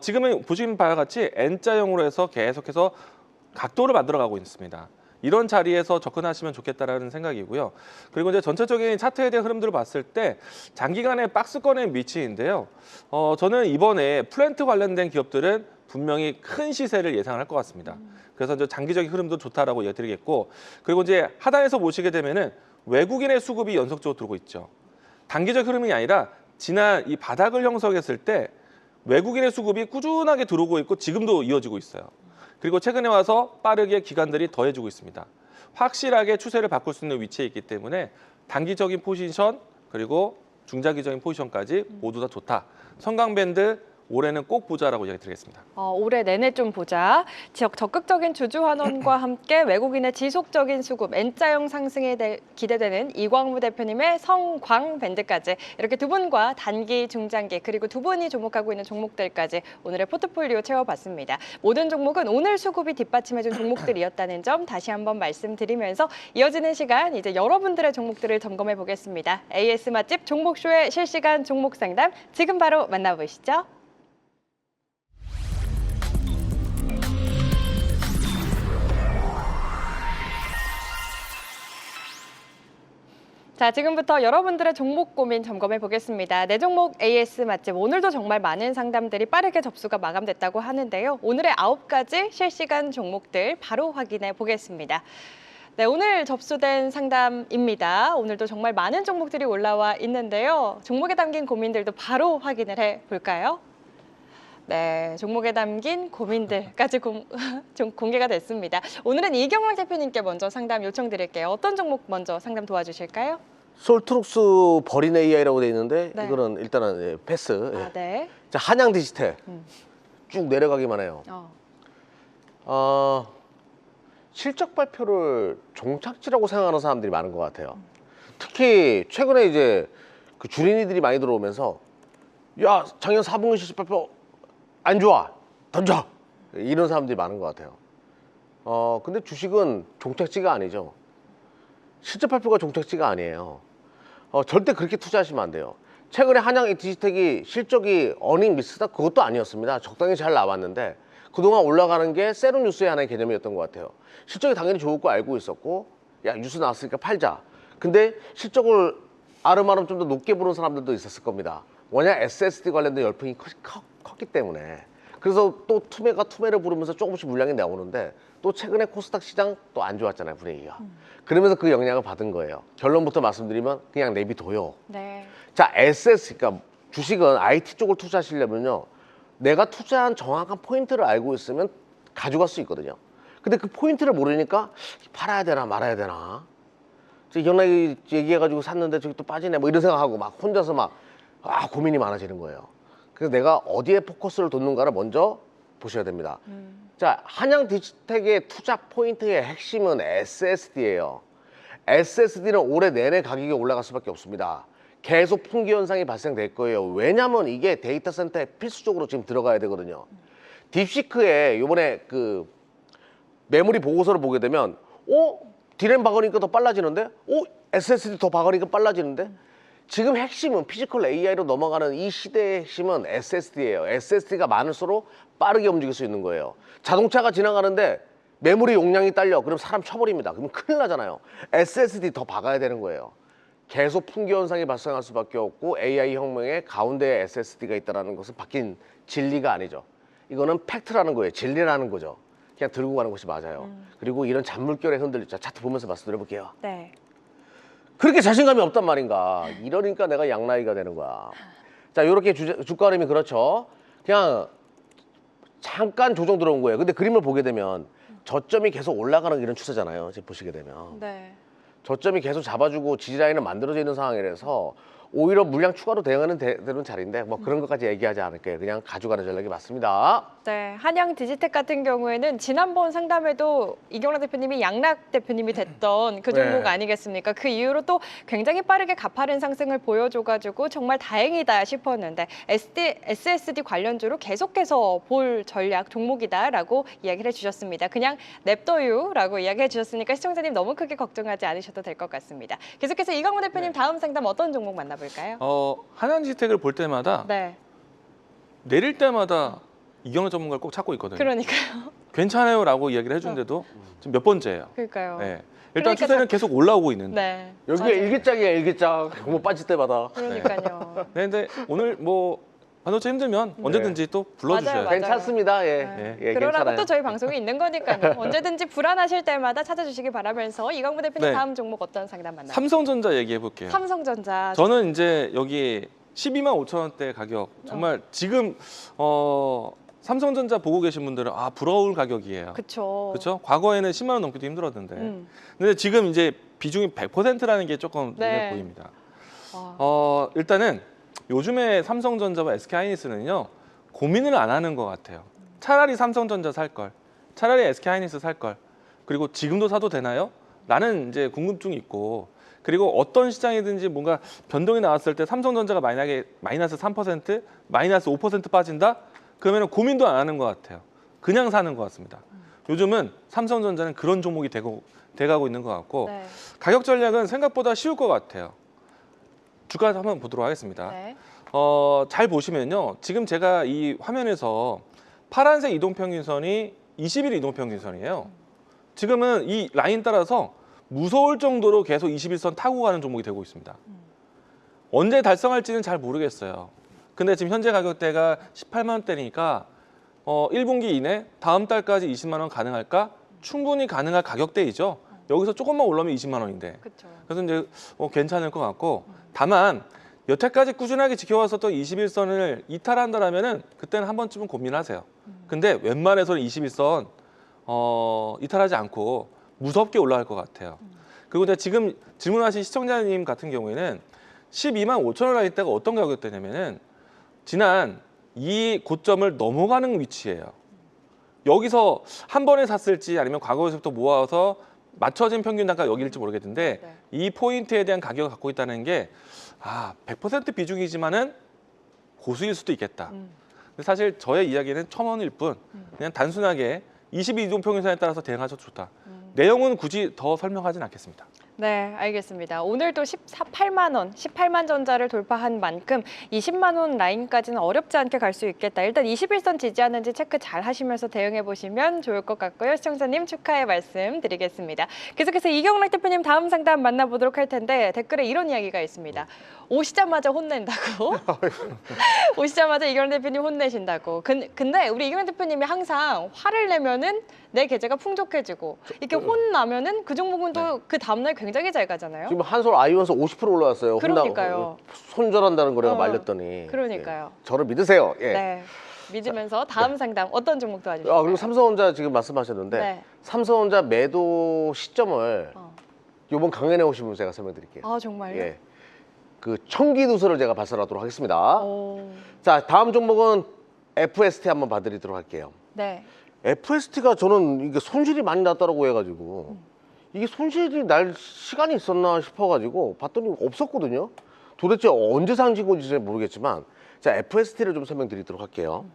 지금은 보시는 바와 같이 N자형으로 해서 계속해서 각도를 만들어가고 있습니다. 이런 자리에서 접근하시면 좋겠다라는 생각이고요. 그리고 이제 전체적인 차트에 대한 흐름들을 봤을 때 장기간의 박스권의 위치인데요. 저는 이번에 플랜트 관련된 기업들은 분명히 큰 시세를 예상할 것 같습니다. 그래서 이제 장기적인 흐름도 좋다라고 이야기드리겠고, 그리고 이제 하단에서 보시게 되면은 외국인의 수급이 연속적으로 들어오고 있죠. 단기적 흐름이 아니라 지난 이 바닥을 형성했을 때 외국인의 수급이 꾸준하게 들어오고 있고 지금도 이어지고 있어요. 그리고 최근에 와서 빠르게 기관들이 더해지고 있습니다. 확실하게 추세를 바꿀 수 있는 위치에 있기 때문에 단기적인 포지션 그리고 중장기적인 포지션까지 모두 다 좋다. 성광밴드 올해는 꼭 보자라고 이야기 드리겠습니다. 올해 내내 좀 보자. 적극적인 주주 환원과 함께 외국인의 지속적인 수급, N자형 상승에 기대되는 이광무 대표님의 성광밴드까지 이렇게 두 분과 단기, 중장기 그리고 두 분이 주목하고 있는 종목들까지 오늘의 포트폴리오 채워봤습니다. 모든 종목은 오늘 수급이 뒷받침해준 종목들이었다는 점 다시 한번 말씀드리면서 이어지는 시간 이제 여러분들의 종목들을 점검해 보겠습니다. AS 맛집 종목쇼의 실시간 종목 상담 지금 바로 만나보시죠. 자, 지금부터 여러분들의 종목 고민 점검해 보겠습니다. 네 종목 AS 맛집. 오늘도 정말 많은 상담들이 빠르게 접수가 마감됐다고 하는데요. 오늘의 9가지 실시간 종목들 바로 확인해 보겠습니다. 네, 오늘 접수된 상담입니다. 오늘도 정말 많은 종목들이 올라와 있는데요. 종목에 담긴 고민들도 바로 확인을 해 볼까요? 네, 종목에 담긴 고민들까지 공개가 됐습니다. 오늘은 이경락 대표님께 먼저 상담 요청드릴게요. 어떤 종목 먼저 상담 도와주실까요? 솔트룩스 버린 AI라고 돼 있는데 네. 이거는 일단은 패스. 아, 네. 자, 한양 디지털 쭉 내려가기만 해요. 실적 발표를 종착지라고 생각하는 사람들이 많은 것 같아요. 특히 최근에 이제 그 주린이들이 많이 들어오면서 야, 작년 4분기 실적 발표 안 좋아, 던져, 이런 사람들이 많은 것 같아요. 근데 주식은 종착지가 아니죠. 실적 발표가 종착지가 아니에요. 절대 그렇게 투자하시면 안 돼요. 최근에 한양 디지텍이 실적이 어닝 미스다, 그것도 아니었습니다. 적당히 잘 나왔는데 그동안 올라가는 게 세론 뉴스의 하나의 개념이었던 것 같아요. 실적이 당연히 좋을 거 알고 있었고, 야, 뉴스 나왔으니까 팔자. 근데 실적을 아름아름 좀 더 높게 보는 사람들도 있었을 겁니다. 워낙 SSD 관련된 열풍이 컸기 때문에. 그래서 또 투매를 부르면서 조금씩 물량이 나오는데, 또 최근에 코스닥 시장 또 안 좋았잖아요, 분위기가. 그러면서 그 영향을 받은 거예요. 결론부터 말씀드리면 그냥 내비둬요. 네. 자, 그러니까 주식은 IT 쪽을 투자하시려면요, 내가 투자한 정확한 포인트를 알고 있으면 가져갈 수 있거든요. 근데 그 포인트를 모르니까 팔아야 되나 말아야 되나, 이경락이 얘기해가지고 샀는데 저기 또 빠지네, 뭐 이런 생각하고 막 혼자서 막 고민이 많아지는 거예요. 그래서 내가 어디에 포커스를 뒀는가를 먼저 보셔야 됩니다. 자, 한양 디지텍의 투자 포인트의 핵심은 SSD예요. SSD는 올해 내내 가격이 올라갈 수밖에 없습니다. 계속 풍기 현상이 발생될 거예요. 왜냐하면 이게 데이터 센터에 필수적으로 지금 들어가야 되거든요. 딥시크에 이번에 그 메모리 보고서를 보게 되면 디램 박으니까 더 빨라지는데, SSD 더 박으니까 빨라지는데, 지금 핵심은 피지컬 AI로 넘어가는 이 시대의 핵심은 SSD예요. SSD가 많을수록 빠르게 움직일 수 있는 거예요. 자동차가 지나가는데 메모리 용량이 딸려, 그럼 사람 쳐버립니다. 그러면 큰일 나잖아요. SSD 더 박아야 되는 거예요. 계속 풍기 현상이 발생할 수밖에 없고, AI 혁명의 가운데에 SSD가 있다는 것은 바뀐 진리가 아니죠. 이거는 팩트라는 거예요. 진리라는 거죠. 그냥 들고 가는 것이 맞아요. 그리고 이런 잔물결에 흔들리죠. 차트 보면서 말씀드려볼게요. 네. 그렇게 자신감이 없단 말인가. 이러니까 내가 양나이가 되는 거야. 자, 이렇게 주가 흐름이 그렇죠. 그냥 잠깐 조정 들어온 거예요. 근데 그림을 보게 되면 저점이 계속 올라가는 이런 추세잖아요. 지금 보시게 되면. 네. 저점이 계속 잡아주고 지지라인은 만들어져 있는 상황이라서 오히려 물량 추가로 대응하는 되는 자리인데, 뭐 그런 것까지 얘기하지 않을게요. 그냥 가져가는 전략이 맞습니다. 네, 한양 디지텍 같은 경우에는 지난번 상담에도 이경락 대표님이 양락 대표님이 됐던 그 종목 네. 아니겠습니까? 그 이후로 또 굉장히 빠르게 가파른 상승을 보여줘가지고 정말 다행이다 싶었는데, SSD 관련주로 계속해서 볼 전략 종목이다라고 이야기를 해주셨습니다. 그냥 냅둬요라고 이야기해 주셨으니까 시청자님 너무 크게 걱정하지 않으셔도 될 것 같습니다. 계속해서 이광호 대표님 다음 상담 어떤 종목 만나볼까요? 한양 디지텍을 볼 때마다 네, 내릴 때마다 이경락 전문가를 꼭 찾고 있거든요. 그러니까요. 괜찮아요라고 이야기를 해주는데도 지금 몇 번째예요. 그러니까요. 네. 일단 그러니까 추세는 계속 올라오고 있는데. 네, 여기가 맞아요. 일기장이야, 일기장. 뭐 빠질 때마다. 그러니까요. 네, 근데 오늘 뭐 반도체 힘들면 언제든지 또 불러주셔야 맞아요. 돼요. 괜찮습니다. 예. 네. 예, 그러라고 괜찮아요. 또 저희 방송이 있는 거니까요. 언제든지 불안하실 때마다 찾아주시기 바라면서 이광무 대표님 네. 다음 종목 어떤 상담 만나요? 삼성전자 얘기해 볼게요. 삼성전자. 저는 이제 여기 12만 5천 원대 가격 정말 지금 삼성전자 보고 계신 분들은 부러울 가격이에요. 그쵸. 그렇죠? 과거에는 10만 원 넘기도 힘들었는데, 근데 지금 이제 비중이 100%라는 게 조금 눈에 네. 보입니다. 와. 일단은 요즘에 삼성전자와 SK하이닉스는요 고민을 안 하는 것 같아요. 차라리 삼성전자 살 걸, 차라리 SK하이닉스 살 걸, 그리고 지금도 사도 되나요? 라는 이제 궁금증이 있고, 그리고 어떤 시장이든지 뭔가 변동이 나왔을 때 삼성전자가 만약에 마이너스 3%, 마이너스 5% 빠진다? 그러면 고민도 안 하는 것 같아요. 그냥 사는 것 같습니다. 요즘은 삼성전자는 그런 종목이 돼가고 있는 것 같고, 네. 가격 전략은 생각보다 쉬울 것 같아요. 주가 한번 보도록 하겠습니다. 네. 잘 보시면요. 지금 제가 이 화면에서 파란색 이동평균선이 20일 이동평균선이에요. 지금은 이 라인 따라서 무서울 정도로 계속 21선 타고 가는 종목이 되고 있습니다. 언제 달성할지는 잘 모르겠어요. 근데 지금 현재 가격대가 18만 원대니까 1분기 이내 다음 달까지 20만 원 가능할까? 충분히 가능할 가격대이죠. 여기서 조금만 올라오면 20만 원인데. 그렇죠. 그래서 이제 괜찮을 것 같고, 다만 여태까지 꾸준하게 지켜왔었던 21선을 이탈한다라면은 그때는 한 번쯤은 고민하세요. 근데 웬만해서는 21선 이탈하지 않고 무섭게 올라갈 것 같아요. 그리고 이제 지금 질문하신 시청자님 같은 경우에는 12만 5천 원 라인 때가 어떤 가격대냐면은 지난 이 고점을 넘어가는 위치예요. 여기서 한 번에 샀을지 아니면 과거에서부터 모아서 맞춰진 평균 단가 여기일지 모르겠는데 네. 이 포인트에 대한 가격을 갖고 있다는 게 100% 비중이지만은 고수일 수도 있겠다. 근데 사실 저의 이야기는 첨언일 뿐 그냥 단순하게 22종 평균선에 따라서 대응하셔도 좋다. 내용은 굳이 더 설명하진 않겠습니다. 네, 알겠습니다. 오늘도 18만 원, 18만 전자를 돌파한 만큼 20만 원 라인까지는 어렵지 않게 갈 수 있겠다. 일단 21선 지지하는지 체크 잘 하시면서 대응해 보시면 좋을 것 같고요. 시청자님 축하의 말씀 드리겠습니다. 계속해서 이경락 대표님 다음 상담 만나보도록 할 텐데 댓글에 이런 이야기가 있습니다. 오시자마자 혼낸다고. 오시자마자 이경락 대표님 혼내신다고. 근데 우리 이경락 대표님이 항상 화를 내면은 내 계좌가 풍족해지고 이렇게 혼나면은 그 종목은 또 그 다음날 굉장히 잘 가잖아요. 지금 한솔 아이원서 50% 올라왔어요. 그러니까요. 손절한다는 거래가 말렸더니. 그러니까요. 예. 저를 믿으세요. 예. 네. 믿으면서 다음 상담 어떤 종목 도와주실까요? 그리고 삼성전자 지금 말씀하셨는데 네. 삼성전자 매도 시점을 이번 강연에 오신 분 제가 설명드릴게요. 아, 정말요? 예. 그 청기누설을 제가 발설하도록 하겠습니다. 오. 자, 다음 종목은 FST 한번 봐드리도록 할게요. 네. FST가 저는 이게 손실이 많이 났다라고 해가지고 이게 손실이 날 시간이 있었나 싶어가지고 봤더니 없었거든요. 도대체 언제 상진 건지 잘 모르겠지만 자, FST를 좀 설명드리도록 할게요.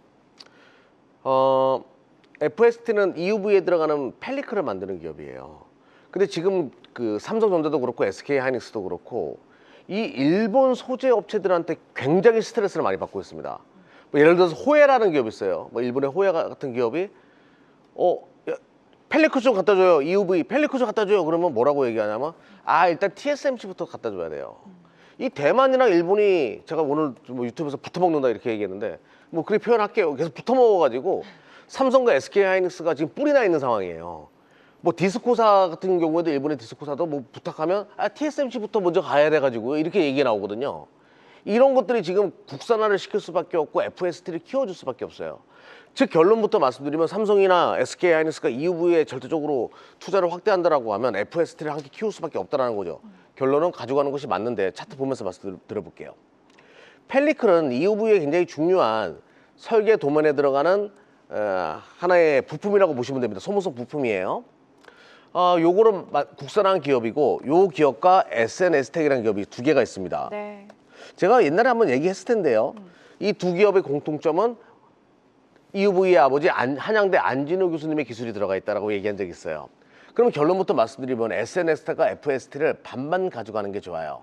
FST는 EUV에 들어가는 펠리클을 만드는 기업이에요. 근데 지금 그 삼성전자도 그렇고 SK 하이닉스도 그렇고 이 일본 소재 업체들한테 굉장히 스트레스를 많이 받고 있습니다. 뭐 예를 들어서 호에라는 기업이 있어요. 뭐 일본의 호에 같은 기업이 야, 펠리클 좀 갖다 줘요. EUV 펠리클 좀 갖다 줘요. 그러면 뭐라고 얘기하냐면 일단 TSMC부터 갖다 줘야 돼요. 이 대만이랑 일본이 제가 오늘 뭐 유튜브에서 붙어먹는다 이렇게 얘기했는데 뭐 그렇게 표현할게요. 계속 붙어먹어가지고 삼성과 SK 하이닉스가 지금 뿔이 나 있는 상황이에요. 뭐 디스코사 같은 경우에도 일본의 디스코사도 뭐 부탁하면 TSMC부터 먼저 가야 돼가지고 이렇게 얘기 나오거든요. 이런 것들이 지금 국산화를 시킬 수밖에 없고 FST를 키워줄 수밖에 없어요. 즉 결론부터 말씀드리면 삼성이나 SK 하이닉스가 EUV에 절대적으로 투자를 확대한다라고 하면 FST를 함께 키울 수밖에 없다는 거죠. 결론은 가져가는 것이 맞는데 차트 보면서 말씀드려볼게요. 펠리클은 EUV에 굉장히 중요한 설계 도면에 들어가는 하나의 부품이라고 보시면 됩니다. 소모성 부품이에요. 요거를 국산화한 기업이고 요 기업과 SNS텍이라는 기업이 두 개가 있습니다. 네. 제가 옛날에 한번 얘기했을 텐데요. 이 두 기업의 공통점은 EUV의 아버지 한양대 안진호 교수님의 기술이 들어가 있다고 얘기한 적이 있어요. 그럼 결론부터 말씀드리면 SNS텍과 FST를 반반 가져가는 게 좋아요.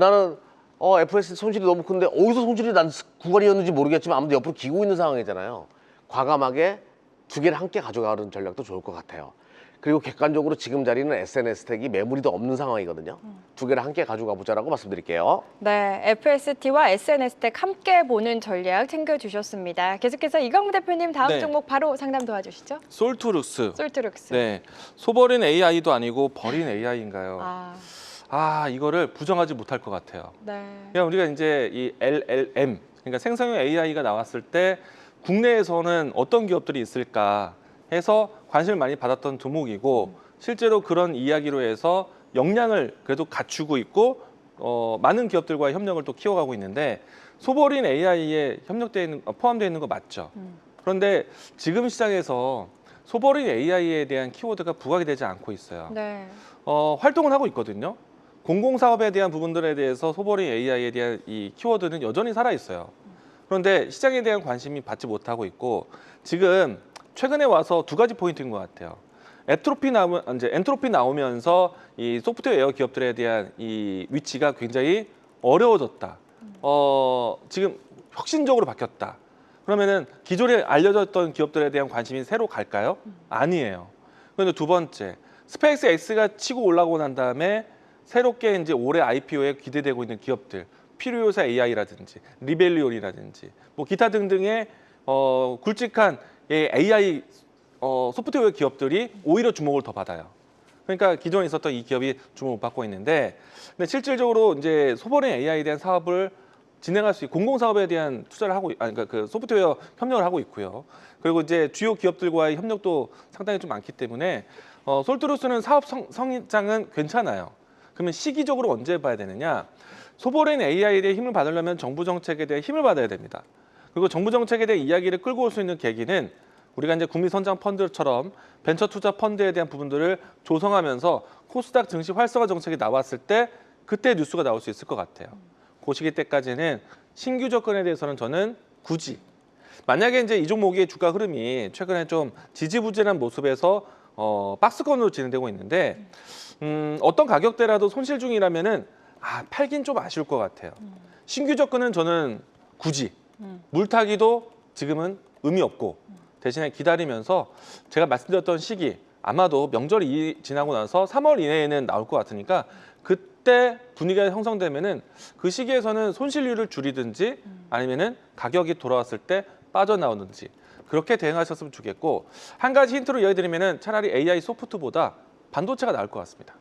나는 FST 손실이 너무 큰데 어디서 손실이 난 구간이었는지 모르겠지만 아무튼 옆으로 기고 있는 상황이잖아요. 과감하게 두 개를 함께 가져가는 전략도 좋을 것 같아요. 그리고 객관적으로 지금 자리는 SNS텍이 매물이 더 없는 상황이거든요. 두 개를 함께 가져가 보자라고 말씀드릴게요. 네, FST와 SNS텍 함께 보는 전략 챙겨주셨습니다. 계속해서 이광무 대표님 다음 네. 종목 바로 상담 도와주시죠. 솔투룩스. 솔트룩스. 네. 소버린 AI도 아니고 버린 AI인가요? 이거를 부정하지 못할 것 같아요. 네. 그냥 우리가 이제 이 LLM, 그러니까 생성형 AI가 나왔을 때 국내에서는 어떤 기업들이 있을까 해서 관심을 많이 받았던 종목이고 실제로 그런 이야기로 해서 역량을 그래도 갖추고 있고 많은 기업들과의 협력을 또 키워가고 있는데 소버린 AI에 포함되어 있는 거 맞죠? 그런데 지금 시장에서 소버린 AI에 대한 키워드가 부각이 되지 않고 있어요. 네. 활동은 하고 있거든요. 공공사업에 대한 부분들에 대해서 소버린 AI에 대한 이 키워드는 여전히 살아 있어요. 그런데 시장에 대한 관심이 받지 못하고 있고 지금 최근에 와서 두 가지 포인트인 것 같아요. 엔트로피 나오면서 이 소프트웨어 기업들에 대한 이 위치가 굉장히 어려워졌다. 지금 혁신적으로 바뀌었다. 그러면은 기존에 알려졌던 기업들에 대한 관심이 새로 갈까요? 아니에요. 그런데 두 번째, 스페이스 X가 치고 올라오고 난 다음에 새롭게 이제 올해 IPO에 기대되고 있는 기업들, 피루요사 AI라든지 리벨리온이라든지 뭐 기타 등등의 굵직한 AI 소프트웨어 기업들이 오히려 주목을 더 받아요. 그러니까 기존에 있었던 이 기업이 주목을 받고 있는데, 근데 실질적으로 이제 소버린 AI에 대한 사업을 진행할 수 있고 공공 사업에 대한 투자를 하고, 그러니까 그 소프트웨어 협력을 하고 있고요. 그리고 이제 주요 기업들과의 협력도 상당히 좀 많기 때문에 솔트루스는 사업 성장은 괜찮아요. 그러면 시기적으로 언제 봐야 되느냐? 소버린 AI에 대해 힘을 받으려면 정부 정책에 대해 힘을 받아야 됩니다. 그리고 정부 정책에 대해 이야기를 끌고 올 수 있는 계기는 우리가 이제 국민선장 펀드처럼 벤처 투자 펀드에 대한 부분들을 조성하면서 코스닥 증시 활성화 정책이 나왔을 때 그때 뉴스가 나올 수 있을 것 같아요. 그 시기 때까지는 신규 접근에 대해서는 저는 굳이, 만약에 이제 이 종목의 주가 흐름이 최근에 좀 지지부진한 모습에서 박스권으로 진행되고 있는데 어떤 가격대라도 손실 중이라면은 팔긴 좀 아쉬울 것 같아요. 신규 접근은 저는 굳이, 물타기도 지금은 의미 없고 대신에 기다리면서 제가 말씀드렸던 시기, 아마도 명절이 지나고 나서 3월 이내에는 나올 것 같으니까 그때 분위기가 형성되면은 그 시기에서는 손실률을 줄이든지 아니면은 가격이 돌아왔을 때 빠져나오든지 그렇게 대응하셨으면 좋겠고, 한 가지 힌트로 이야기 드리면은 차라리 AI 소프트보다 반도체가 나을 것 같습니다.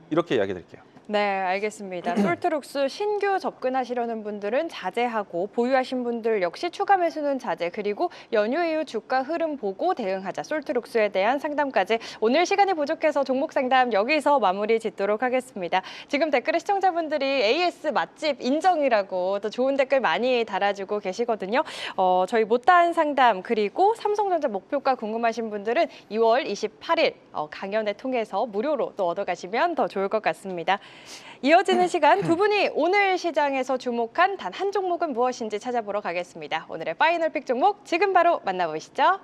이렇게 이야기 드릴게요. 네, 알겠습니다. 솔트룩스 신규 접근하시려는 분들은 자제하고 보유하신 분들 역시 추가 매수는 자제, 그리고 연휴 이후 주가 흐름 보고 대응하자. 솔트룩스에 대한 상담까지 오늘 시간이 부족해서 종목 상담 여기서 마무리 짓도록 하겠습니다. 지금 댓글에 시청자분들이 AS 맛집 인정이라고 또 좋은 댓글 많이 달아주고 계시거든요. 저희 못다한 상담 그리고 삼성전자 목표가 궁금하신 분들은 2월 28일 강연회 통해서 무료로 또 얻어가시면 더 좋을 것 같습니다. 이어지는 시간 두 분이 오늘 시장에서 주목한 단 한 종목은 무엇인지 찾아보러 가겠습니다. 오늘의 파이널 픽 종목 지금 바로 만나보시죠.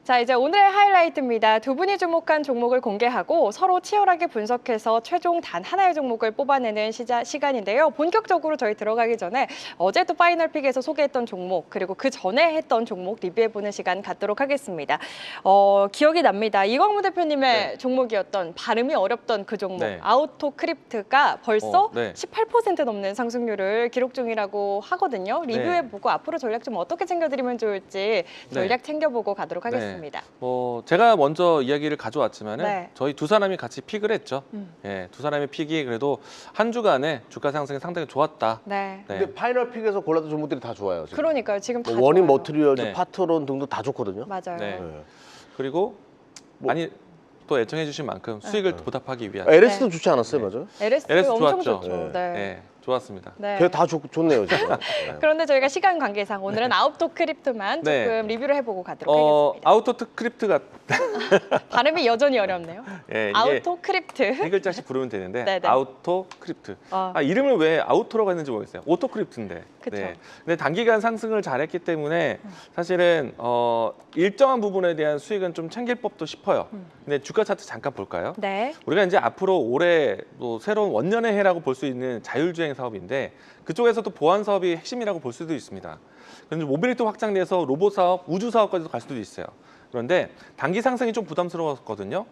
자, 이제 오늘의 하이라이트입니다. 두 분이 주목한 종목을 공개하고 서로 치열하게 분석해서 최종 단 하나의 종목을 뽑아내는 시간인데요. 본격적으로 저희 들어가기 전에 어제 또 파이널픽에서 소개했던 종목, 그리고 그 전에 했던 종목 리뷰해보는 시간 갖도록 하겠습니다. 기억이 납니다. 이광무 대표님의 종목이었던 발음이 어렵던 그 종목, 아우토크립트가 벌써 18% 넘는 상승률을 기록 중이라고 하거든요. 리뷰해보고 앞으로 전략 좀 어떻게 챙겨드리면 좋을지 전략 챙겨보고 가도록 하겠습니다. 제가 먼저 이야기를 가져왔지만은 저희 두 사람이 같이 픽을 했죠. 두 사람의 픽이 그래도 한 주간에 주가 상승이 상당히 좋았다. 근데 파이널 픽에서 골랐던 종목들이 다 좋아요. 지금. 그러니까요. 지금 다 원인 좋아요. 머티리얼즈, 파트론 등도 다 좋거든요. 맞아요. 그리고 많이 또 애청해 주신 만큼 수익을 보답하기 위한. LS도 좋지 않았어요, 맞아요? LS 좋았죠. 엄청 좋죠. 좋았습니다. 걔 다 좋네요, 지금. 그런데 저희가 시간 관계상 오늘은 아우토크립트만 조금 리뷰를 해보고 가도록 하겠습니다. 아우토크립트가 발음이 여전히 어렵네요. 아우토크립트. 세 글자씩 부르면 되는데 네네. 아우토크립트. 이름을 왜 아우토라고 했는지 모르겠어요. 오토크립트인데. 그쵸. 근데 단기간 상승을 잘했기 때문에 사실은 일정한 부분에 대한 수익은 좀 챙길 법도 싶어요. 근데 주가 차트 잠깐 볼까요? 우리가 이제 앞으로 올해 또 새로운 원년의 해라고 볼 수 있는 자율주행 사업인데 그쪽에서도 보안 사업이 핵심이라고 볼 수도 있습니다. 그런데 모빌리티 확장돼서 로봇 사업, 우주 사업까지도 갈 수도 있어요. 그런데 단기 상승이 좀 부담스러웠거든요.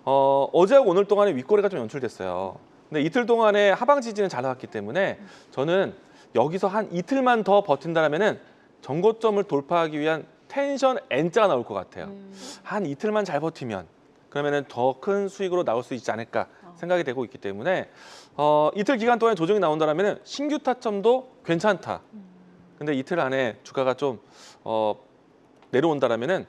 어제하고 오늘 동안에 윗거래가 좀 연출됐어요. 근데 이틀 동안에 하방 지지는 잘 나왔기 때문에 저는 여기서 한 이틀만 더 버틴다면은 전고점을 돌파하기 위한 텐션 N자가 나올 것 같아요. 한 이틀만 잘 버티면 그러면은 더 큰 수익으로 나올 수 있지 않을까 생각이 되고 있기 때문에 이틀 기간 동안에 조정이 나온다면은 신규 타점도 괜찮다. 근데 이틀 안에 주가가 좀 내려온다면은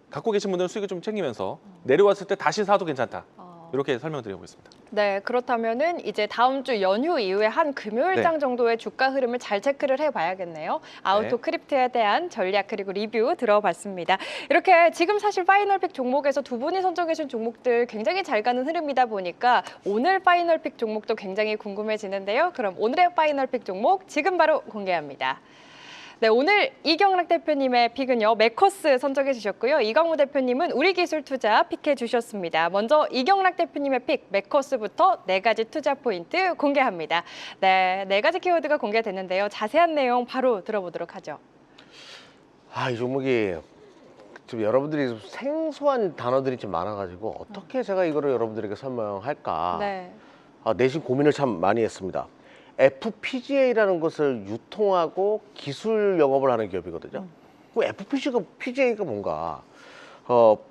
갖고 계신 분들은 수익을 좀 챙기면서 내려왔을 때 다시 사도 괜찮다. 이렇게 설명드리고 있습니다. 네, 그렇다면은 이제 다음 주 연휴 이후에 한 금요일장 정도의 주가 흐름을 잘 체크를 해봐야겠네요. 아우토크립트에 대한 전략 그리고 리뷰 들어봤습니다. 이렇게 지금 사실 파이널픽 종목에서 두 분이 선정해준 종목들 굉장히 잘 가는 흐름이다 보니까 오늘 파이널픽 종목도 굉장히 궁금해지는데요. 그럼 오늘의 파이널픽 종목 지금 바로 공개합니다. 네, 오늘 이경락 대표님의 픽은요, 매커스 선정해 주셨고요. 이광우 대표님은 우리기술투자 픽해 주셨습니다. 먼저 이경락 대표님의 픽, 매커스부터 4가지 투자 포인트 공개합니다. 네, 4가지 키워드가 공개됐는데요. 자세한 내용 바로 들어보도록 하죠. 이 종목이 좀 여러분들이 좀 생소한 단어들이 좀 많아가지고 어떻게 제가 이거를 여러분들에게 설명할까 네. 내심 고민을 참 많이 했습니다. FPGA라는 것을 유통하고 기술 영업을 하는 기업이거든요. 그 FPGA가 뭔가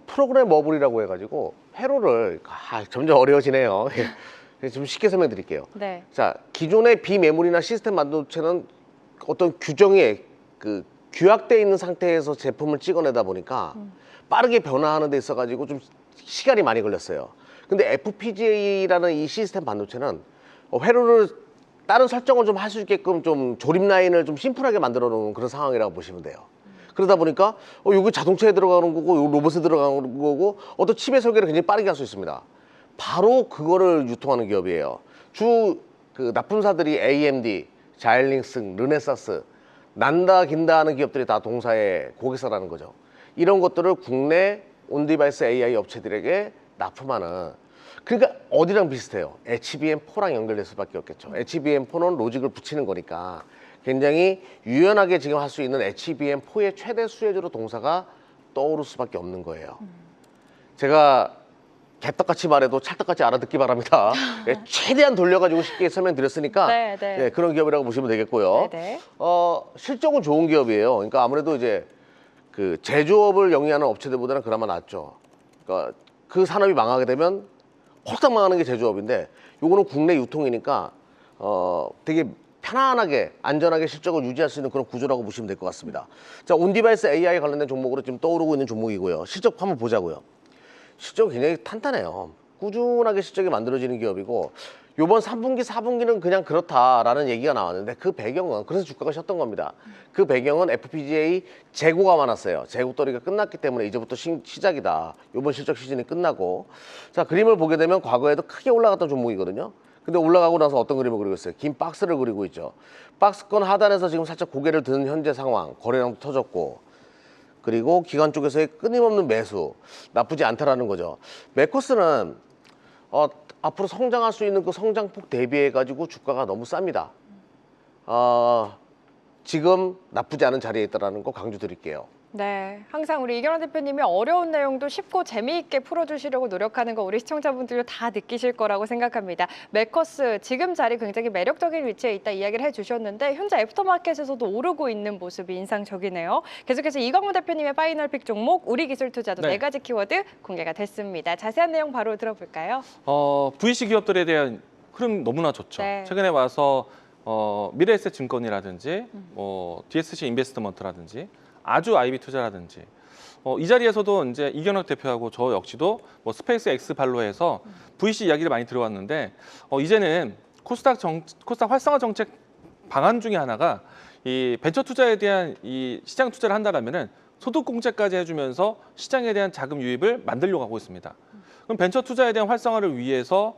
프로그래머블이라고 해가지고 회로를 점점 어려워지네요. 좀 쉽게 설명드릴게요. 네. 자, 기존의 비메모리나 시스템 반도체는 어떤 규정에 규약되어 있는 상태에서 제품을 찍어내다 보니까 빠르게 변화하는 데 있어가지고 좀 시간이 많이 걸렸어요. 근데 FPGA라는 이 시스템 반도체는 회로를 다른 설정을 좀 할 수 있게끔 좀 조립 라인을 좀 심플하게 만들어 놓은 그런 상황이라고 보시면 돼요. 그러다 보니까 여기 자동차에 들어가는 거고 요 로봇에 들어가는 거고 어떤 칩의 설계를 굉장히 빠르게 할 수 있습니다. 바로 그거를 유통하는 기업이에요. 납품사들이 AMD, 자일링슨, 르네사스, 난다 긴다 하는 기업들이 다 동사의 고객사라는 거죠. 이런 것들을 국내 온디바이스 AI 업체들에게 납품하는, 그러니까 어디랑 비슷해요? HBM4랑 연결될 수밖에 없겠죠. HBM4는 로직을 붙이는 거니까 굉장히 유연하게 지금 할 수 있는 HBM4의 최대 수혜주로 동사가 떠오를 수밖에 없는 거예요. 제가 개떡같이 말해도 찰떡같이 알아듣기 바랍니다. 최대한 돌려가지고 쉽게 설명드렸으니까 네, 네. 네, 그런 기업이라고 보시면 되겠고요. 네, 네. 실적은 좋은 기업이에요. 그러니까 아무래도 이제 제조업을 영위하는 업체들보다는 그나마 낫죠. 그러니까 그 산업이 망하게 되면 홀딱 망하는 게 제조업인데, 요거는 국내 유통이니까 되게 편안하게 안전하게 실적을 유지할 수 있는 그런 구조라고 보시면 될 것 같습니다. 자, 온디바이스 AI 관련된 종목으로 지금 떠오르고 있는 종목이고요. 실적 한번 보자고요. 실적이 굉장히 탄탄해요. 꾸준하게 실적이 만들어지는 기업이고, 요번 3분기, 4분기는 그냥 그렇다라는 얘기가 나왔는데, 그 배경은, 그래서 주가가 쉬었던 겁니다. 그 배경은 FPGA 재고가 많았어요. 재고떨이가 끝났기 때문에 이제부터 시작이다. 요번 실적 시즌이 끝나고. 자, 그림을 보게 되면 과거에도 크게 올라갔던 종목이거든요. 근데 올라가고 나서 어떤 그림을 그리고 있어요? 긴 박스를 그리고 있죠. 박스권 하단에서 지금 살짝 고개를 드는 현재 상황, 거래량도 터졌고, 그리고 기관 쪽에서의 끊임없는 매수, 나쁘지 않다라는 거죠. 매커스는 앞으로 성장할 수 있는 그 성장폭 대비해 가지고 주가가 너무 쌉니다. 지금 나쁘지 않은 자리에 있다는 거 강조드릴게요. 네, 항상 우리 이경락 대표님이 어려운 내용도 쉽고 재미있게 풀어주시려고 노력하는 거 우리 시청자분들도 다 느끼실 거라고 생각합니다. 매커스 지금 자리 굉장히 매력적인 위치에 있다 이야기를 해주셨는데 현재 애프터마켓에서도 오르고 있는 모습이 인상적이네요. 계속해서 이광우 대표님의 파이널 픽 종목 우리기술투자도 네. 4가지 키워드 공개가 됐습니다. 자세한 내용 바로 들어볼까요? VC 기업들에 대한 흐름 너무나 좋죠. 네. 최근에 와서 미래에셋증권이라든지 DSC 인베스트먼트라든지 아주 IB 투자라든지 이 자리에서도 이제 이경락 대표하고 저 역시도 스페이스 X 발로해서 VC 이야기를 많이 들어왔는데 이제는 코스닥 활성화 정책 방안 중에 하나가 이 벤처 투자에 대한 이 시장 투자를 한다라면은 소득 공제까지 해주면서 시장에 대한 자금 유입을 만들려고 하고 있습니다. 그럼 벤처 투자에 대한 활성화를 위해서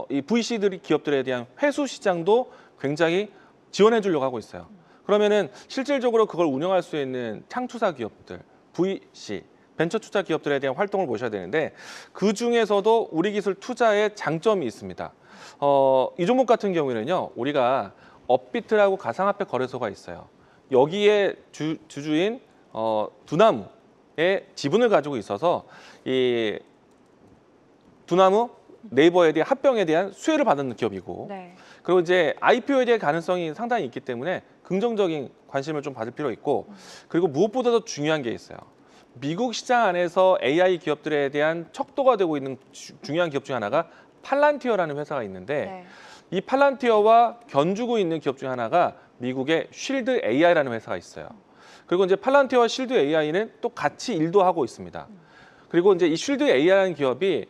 이 VC들이 기업들에 대한 회수 시장도 굉장히 지원해 주려고 하고 있어요. 그러면은 실질적으로 그걸 운영할 수 있는 창투사 기업들, VC, 벤처 투자 기업들에 대한 활동을 보셔야 되는데 그 중에서도 우리기술 투자의 장점이 있습니다. 이 종목 같은 경우에는요, 우리가 업비트라고 가상화폐 거래소가 있어요. 여기에 주주인 두나무의 지분을 가지고 있어서 이 두나무 네이버에 대한 합병에 대한 수혜를 받는 기업이고, 네. 그리고 이제 IPO에 대한 가능성이 상당히 있기 때문에 긍정적인 관심을 좀 받을 필요 있고, 그리고 무엇보다도 중요한 게 있어요. 미국 시장 안에서 AI 기업들에 대한 척도가 되고 있는 중요한 기업 중 하나가 팔란티어라는 회사가 있는데 네. 이 팔란티어와 견주고 있는 기업 중 하나가 미국의 쉴드 AI라는 회사가 있어요. 그리고 이제 팔란티어와 쉴드 AI는 또 같이 일도 하고 있습니다. 그리고 이제 이 쉴드 AI라는 기업이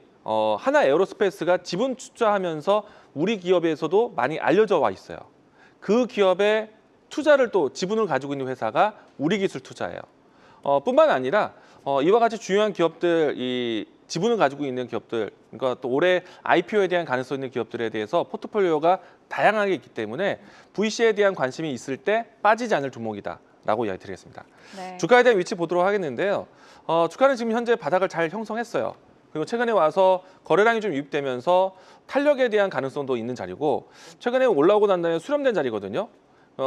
하나 에어로스페이스가 지분 투자하면서 우리 기업에서도 많이 알려져 와 있어요. 그 기업의 투자를 또 지분을 가지고 있는 회사가 우리기술투자예요. 뿐만 아니라 이와 같이 중요한 기업들, 이 지분을 가지고 있는 기업들, 그러니까 또 올해 IPO에 대한 가능성 있는 기업들에 대해서 포트폴리오가 다양하게 있기 때문에 VC에 대한 관심이 있을 때 빠지지 않을 종목이다. 라고 이야기 드리겠습니다. 네. 주가에 대한 위치 보도록 하겠는데요. 주가는 지금 현재 바닥을 잘 형성했어요. 그리고 최근에 와서 거래량이 좀 유입되면서 탄력에 대한 가능성도 있는 자리고 최근에 올라오고 난 다음에 수렴된 자리거든요.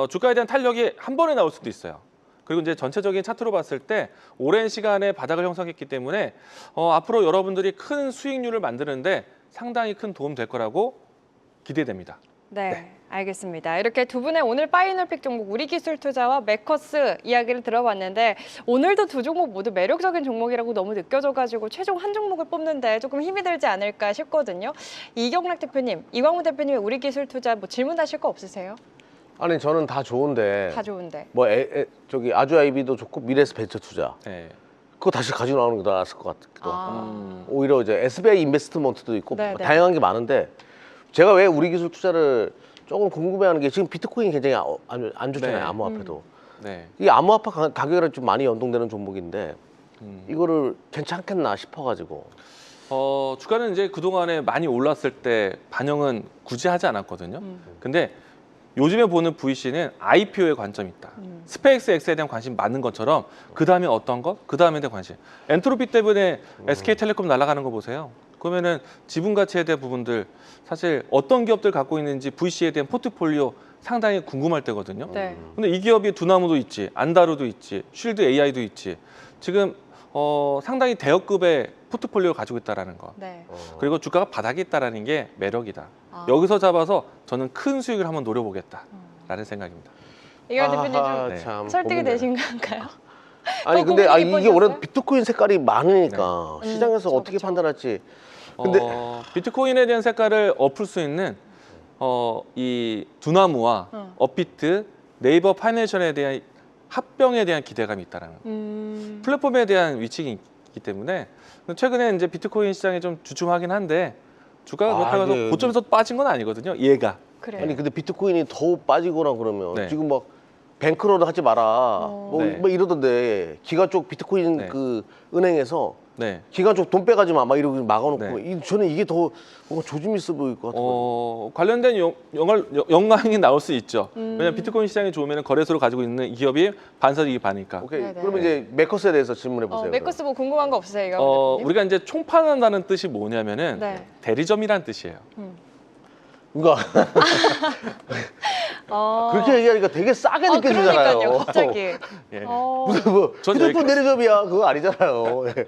주가에 대한 탄력이 한 번에 나올 수도 있어요. 그리고 이제 전체적인 차트로 봤을 때 오랜 시간에 바닥을 형성했기 때문에 앞으로 여러분들이 큰 수익률을 만드는데 상당히 큰 도움 될 거라고 기대됩니다. 네, 알겠습니다. 이렇게 두 분의 오늘 파이널픽 종목 우리기술투자와 메커스 이야기를 들어봤는데 오늘도 두 종목 모두 매력적인 종목이라고 너무 느껴져가지고 최종 한 종목을 뽑는데 조금 힘이 들지 않을까 싶거든요. 이경락 대표님, 이광우 대표님의 우리기술투자 뭐 질문하실 거 없으세요? 아니 저는 다 좋은데 다 좋은데. 뭐 저기 아주 아이비도 좋고 미래에셋 벤처 투자 네. 그거 다시 가지고 나오는 게 나았을 것 같기도 하고 아, 오히려 이제 SBI 인베스트먼트도 있고 네, 뭐 네. 다양한 게 많은데 제가 왜 우리 기술 투자를 조금 궁금해하는 게 지금 비트코인이 굉장히 안 좋잖아요. 네. 암호화폐도 네. 이 암호화폐 가격이랑 좀 많이 연동되는 종목인데 음. 이거를 괜찮겠나 싶어가지고 주가는 이제 그동안에 많이 올랐을 때 반영은 굳이 하지 않았거든요. 근데 요즘에 보는 VC는 IPO에 관점이 있다. 스페이스X에 대한 관심이 많은 것처럼 그 다음에 어떤 것? 그 다음에 대한 관심. 엔트로피 때문에 SK텔레콤 날아가는 거 보세요. 그러면은 지분 가치에 대한 부분들 사실 어떤 기업들 갖고 있는지 VC에 대한 포트폴리오 상당히 궁금할 때거든요. 네. 근데 이 기업이 두나무도 있지, 안다루도 있지, 쉴드 AI도 있지. 지금 상당히 대여급의 포트폴리오를 가지고 있다라는 거. 네. 그리고 주가가 바닥에 있다라는 게 매력이다. 아. 여기서 잡아서 저는 큰 수익을 한번 노려보겠다라는 생각입니다. 이경락 대표님 좀 아하, 네. 참 설득이 고민되네. 되신 건가요? 아니 또 근데 고민이 이게 깊어지셨어요? 원래 비트코인 색깔이 많으니까 시장에서 그쵸, 어떻게 그쵸. 판단할지 근데 비트코인에 대한 색깔을 엎을 수 있는 이 두나무와 업비트, 네이버 파이낸셜에 대한 합병에 대한 기대감이 있다라는 플랫폼에 대한 위치가 있기 때문에 최근에 이제 비트코인 시장이 좀 주춤하긴 한데 주가가 그렇다고 해서 이게 고점에서 빠진 건 아니거든요. 얘가. 그래요. 아니 근데 비트코인이 더 빠지거나 그러면 네. 지금 막 뱅크로드 하지 마라 네. 뭐 이러던데 기관 쪽 비트코인 네. 그 은행에서 네. 기관 쪽 돈 빼가지 마 막 이러고 막아놓고 네. 저는 이게 더 뭔가 조짐 있어 보일 것 같아요. 관련된 영광이 나올 수 있죠. 왜냐하면 비트코인 시장이 좋으면 거래소를 가지고 있는 이 기업이 반사이익이 많으니까. 오케이 네네. 그러면 이제 메커스에 대해서 질문해 보세요. 메커스 뭐 궁금한 거 없으세요, 이광우 대표님? 우리가 이제 총판한다는 뜻이 뭐냐면은 네. 대리점이란 뜻이에요. 그러니까 그렇게 얘기하니까 되게 싸게 느껴지잖아요. 그러니까요, 갑자기. 예. 무슨 뭐 전 휴대폰 여기까지- 대리점이야 그거 아니잖아요. 예.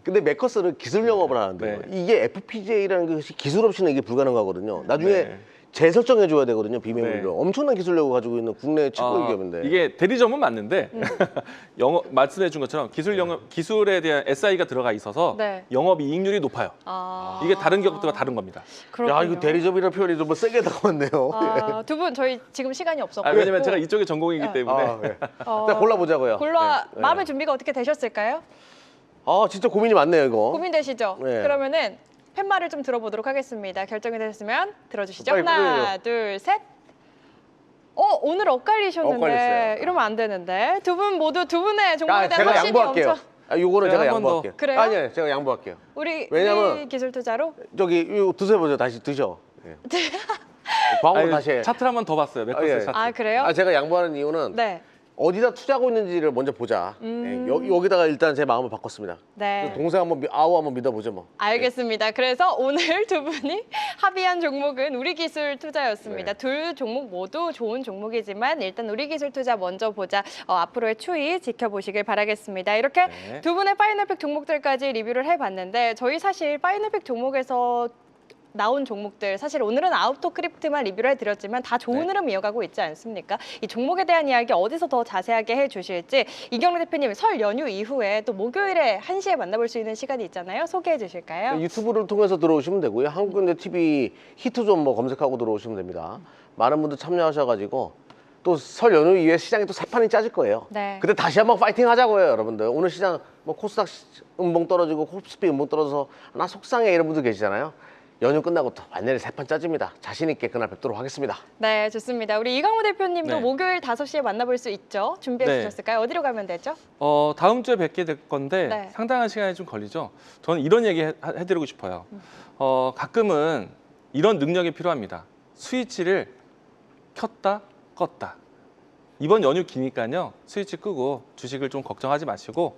근데 메커스는 기술 영업을 하는데 네. 이게 FPGA라는 것이 기술 없이는 이게 불가능하거든요. 나중에 네. 재설정해 줘야 되거든요. 비밀번호를. 네. 엄청난 기술력을 가지고 있는 국내 최고의 기업인데. 이게 대리점은 맞는데 말씀해 준 것처럼 기술에 대한 SI가 들어가 있어서 네. 영업 이익률이 높아요. 이게 다른 기업들과 다른 겁니다. 그렇군요. 야 이거 대리점이라는 표현이 좀 세게 나왔네요. 두 분 저희 지금 시간이 없었고 왜냐면 제가 이쪽의 전공이기 때문에 아, 네. 일단 골라보자고요. 네. 마음의 준비가 어떻게 되셨을까요? 아 진짜 고민이 많네요 이거. 고민되시죠? 네. 그러면은 팻말을 좀 들어보도록 하겠습니다. 결정이 되셨으면 들어주시죠. 빨리 하나, 둘, 셋. 오늘 엇갈리셨는데 엇갈렸어요. 이러면 안 되는데 두 분 모두 두 분의 종목에 대한 제가 확신이 양보할게요. 엄청 요거는 제가 제가 한번 더. 양보할게요. 그래요? 아니요 제가 양보할게요. 우리 왜냐면- 기술 투자로 저기 이거 드셔보죠. 다시 드셔. 예. 광고 아니, 다시 해. 차트를 한 번 더 봤어요. 메커스 예. 차트. 그래요? 제가 양보하는 이유는 네. 어디다 투자하고 있는지를 먼저 보자. 예, 여기다가 일단 제 마음을 바꿨습니다. 네. 동생 한번 아우 한번 믿어보죠 뭐. 알겠습니다. 그래서 오늘 두 분이 합의한 종목은 우리기술 투자였습니다. 네. 둘 종목 모두 좋은 종목이지만 일단 우리기술 투자 먼저 보자. 앞으로의 추이 지켜보시길 바라겠습니다. 이렇게 네. 두 분의 파이널픽 종목들까지 리뷰를 해봤는데 저희 사실 파이널픽 종목에서 나온 종목들 사실 오늘은 아웃도 크립트만 리뷰를 해드렸지만 다 좋은 네. 흐름 이어가고 있지 않습니까? 이 종목에 대한 이야기 어디서 더 자세하게 해주실지 이경락 대표님 설 연휴 이후에 또 목요일에 1시에 만나볼 수 있는 시간이 있잖아요. 소개해 주실까요? 유튜브를 통해서 들어오시면 되고요. 한국인대 TV 히트존 뭐 검색하고 들어오시면 됩니다. 많은 분들 참여하셔가지고 또 설 연휴 이후에 시장이 또 새 판이 짜질 거예요. 네. 그때 다시 한번 파이팅 하자고요, 여러분들. 오늘 시장 뭐 코스닥 음봉 떨어지고 코스피 음봉 떨어져서 나 속상해 이런 분들 계시잖아요. 연휴 끝나고 또 완전히 새 판 짜집니다. 자신 있게 그날 뵙도록 하겠습니다. 네, 좋습니다. 우리 이광우 대표님도 네. 목요일 5시에 만나볼 수 있죠? 준비해 네. 주셨을까요? 어디로 가면 되죠? 다음 주에 뵙게 될 건데 네. 상당한 시간이 좀 걸리죠. 저는 이런 얘기 해드리고 싶어요. 가끔은 이런 능력이 필요합니다. 스위치를 켰다 껐다. 이번 연휴 기니까요. 스위치 끄고 주식을 좀 걱정하지 마시고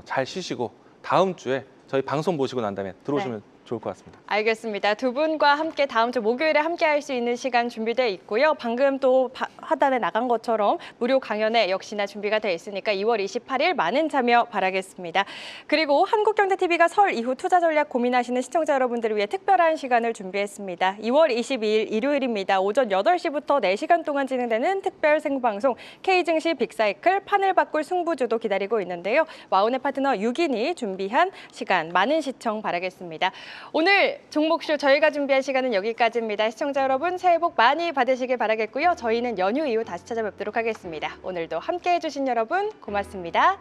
잘 쉬시고 다음 주에 저희 방송 보시고 난 다음에 들어오시면 좋을 것 같습니다. 알겠습니다. 두 분과 함께 다음 주 목요일에 함께 할 수 있는 시간 준비되어 있고요. 방금 또 하단에 나간 것처럼 무료 강연회 역시나 준비가 되어 있으니까 2월 28일 많은 참여 바라겠습니다. 그리고 한국경제TV가 설 이후 투자 전략 고민하시는 시청자 여러분들을 위해 특별한 시간을 준비했습니다. 2월 22일 일요일입니다. 오전 8시부터 4시간 동안 진행되는 특별 생방송 K증시 빅사이클 판을 바꿀 승부주도 기다리고 있는데요. 와운의 파트너 6인이 준비한 시간 많은 시청 바라겠습니다. 오늘 종목쇼 저희가 준비한 시간은 여기까지입니다. 시청자 여러분 새해 복 많이 받으시길 바라겠고요. 저희는 연휴 이후 다시 찾아뵙도록 하겠습니다. 오늘도 함께해 주신 여러분 고맙습니다.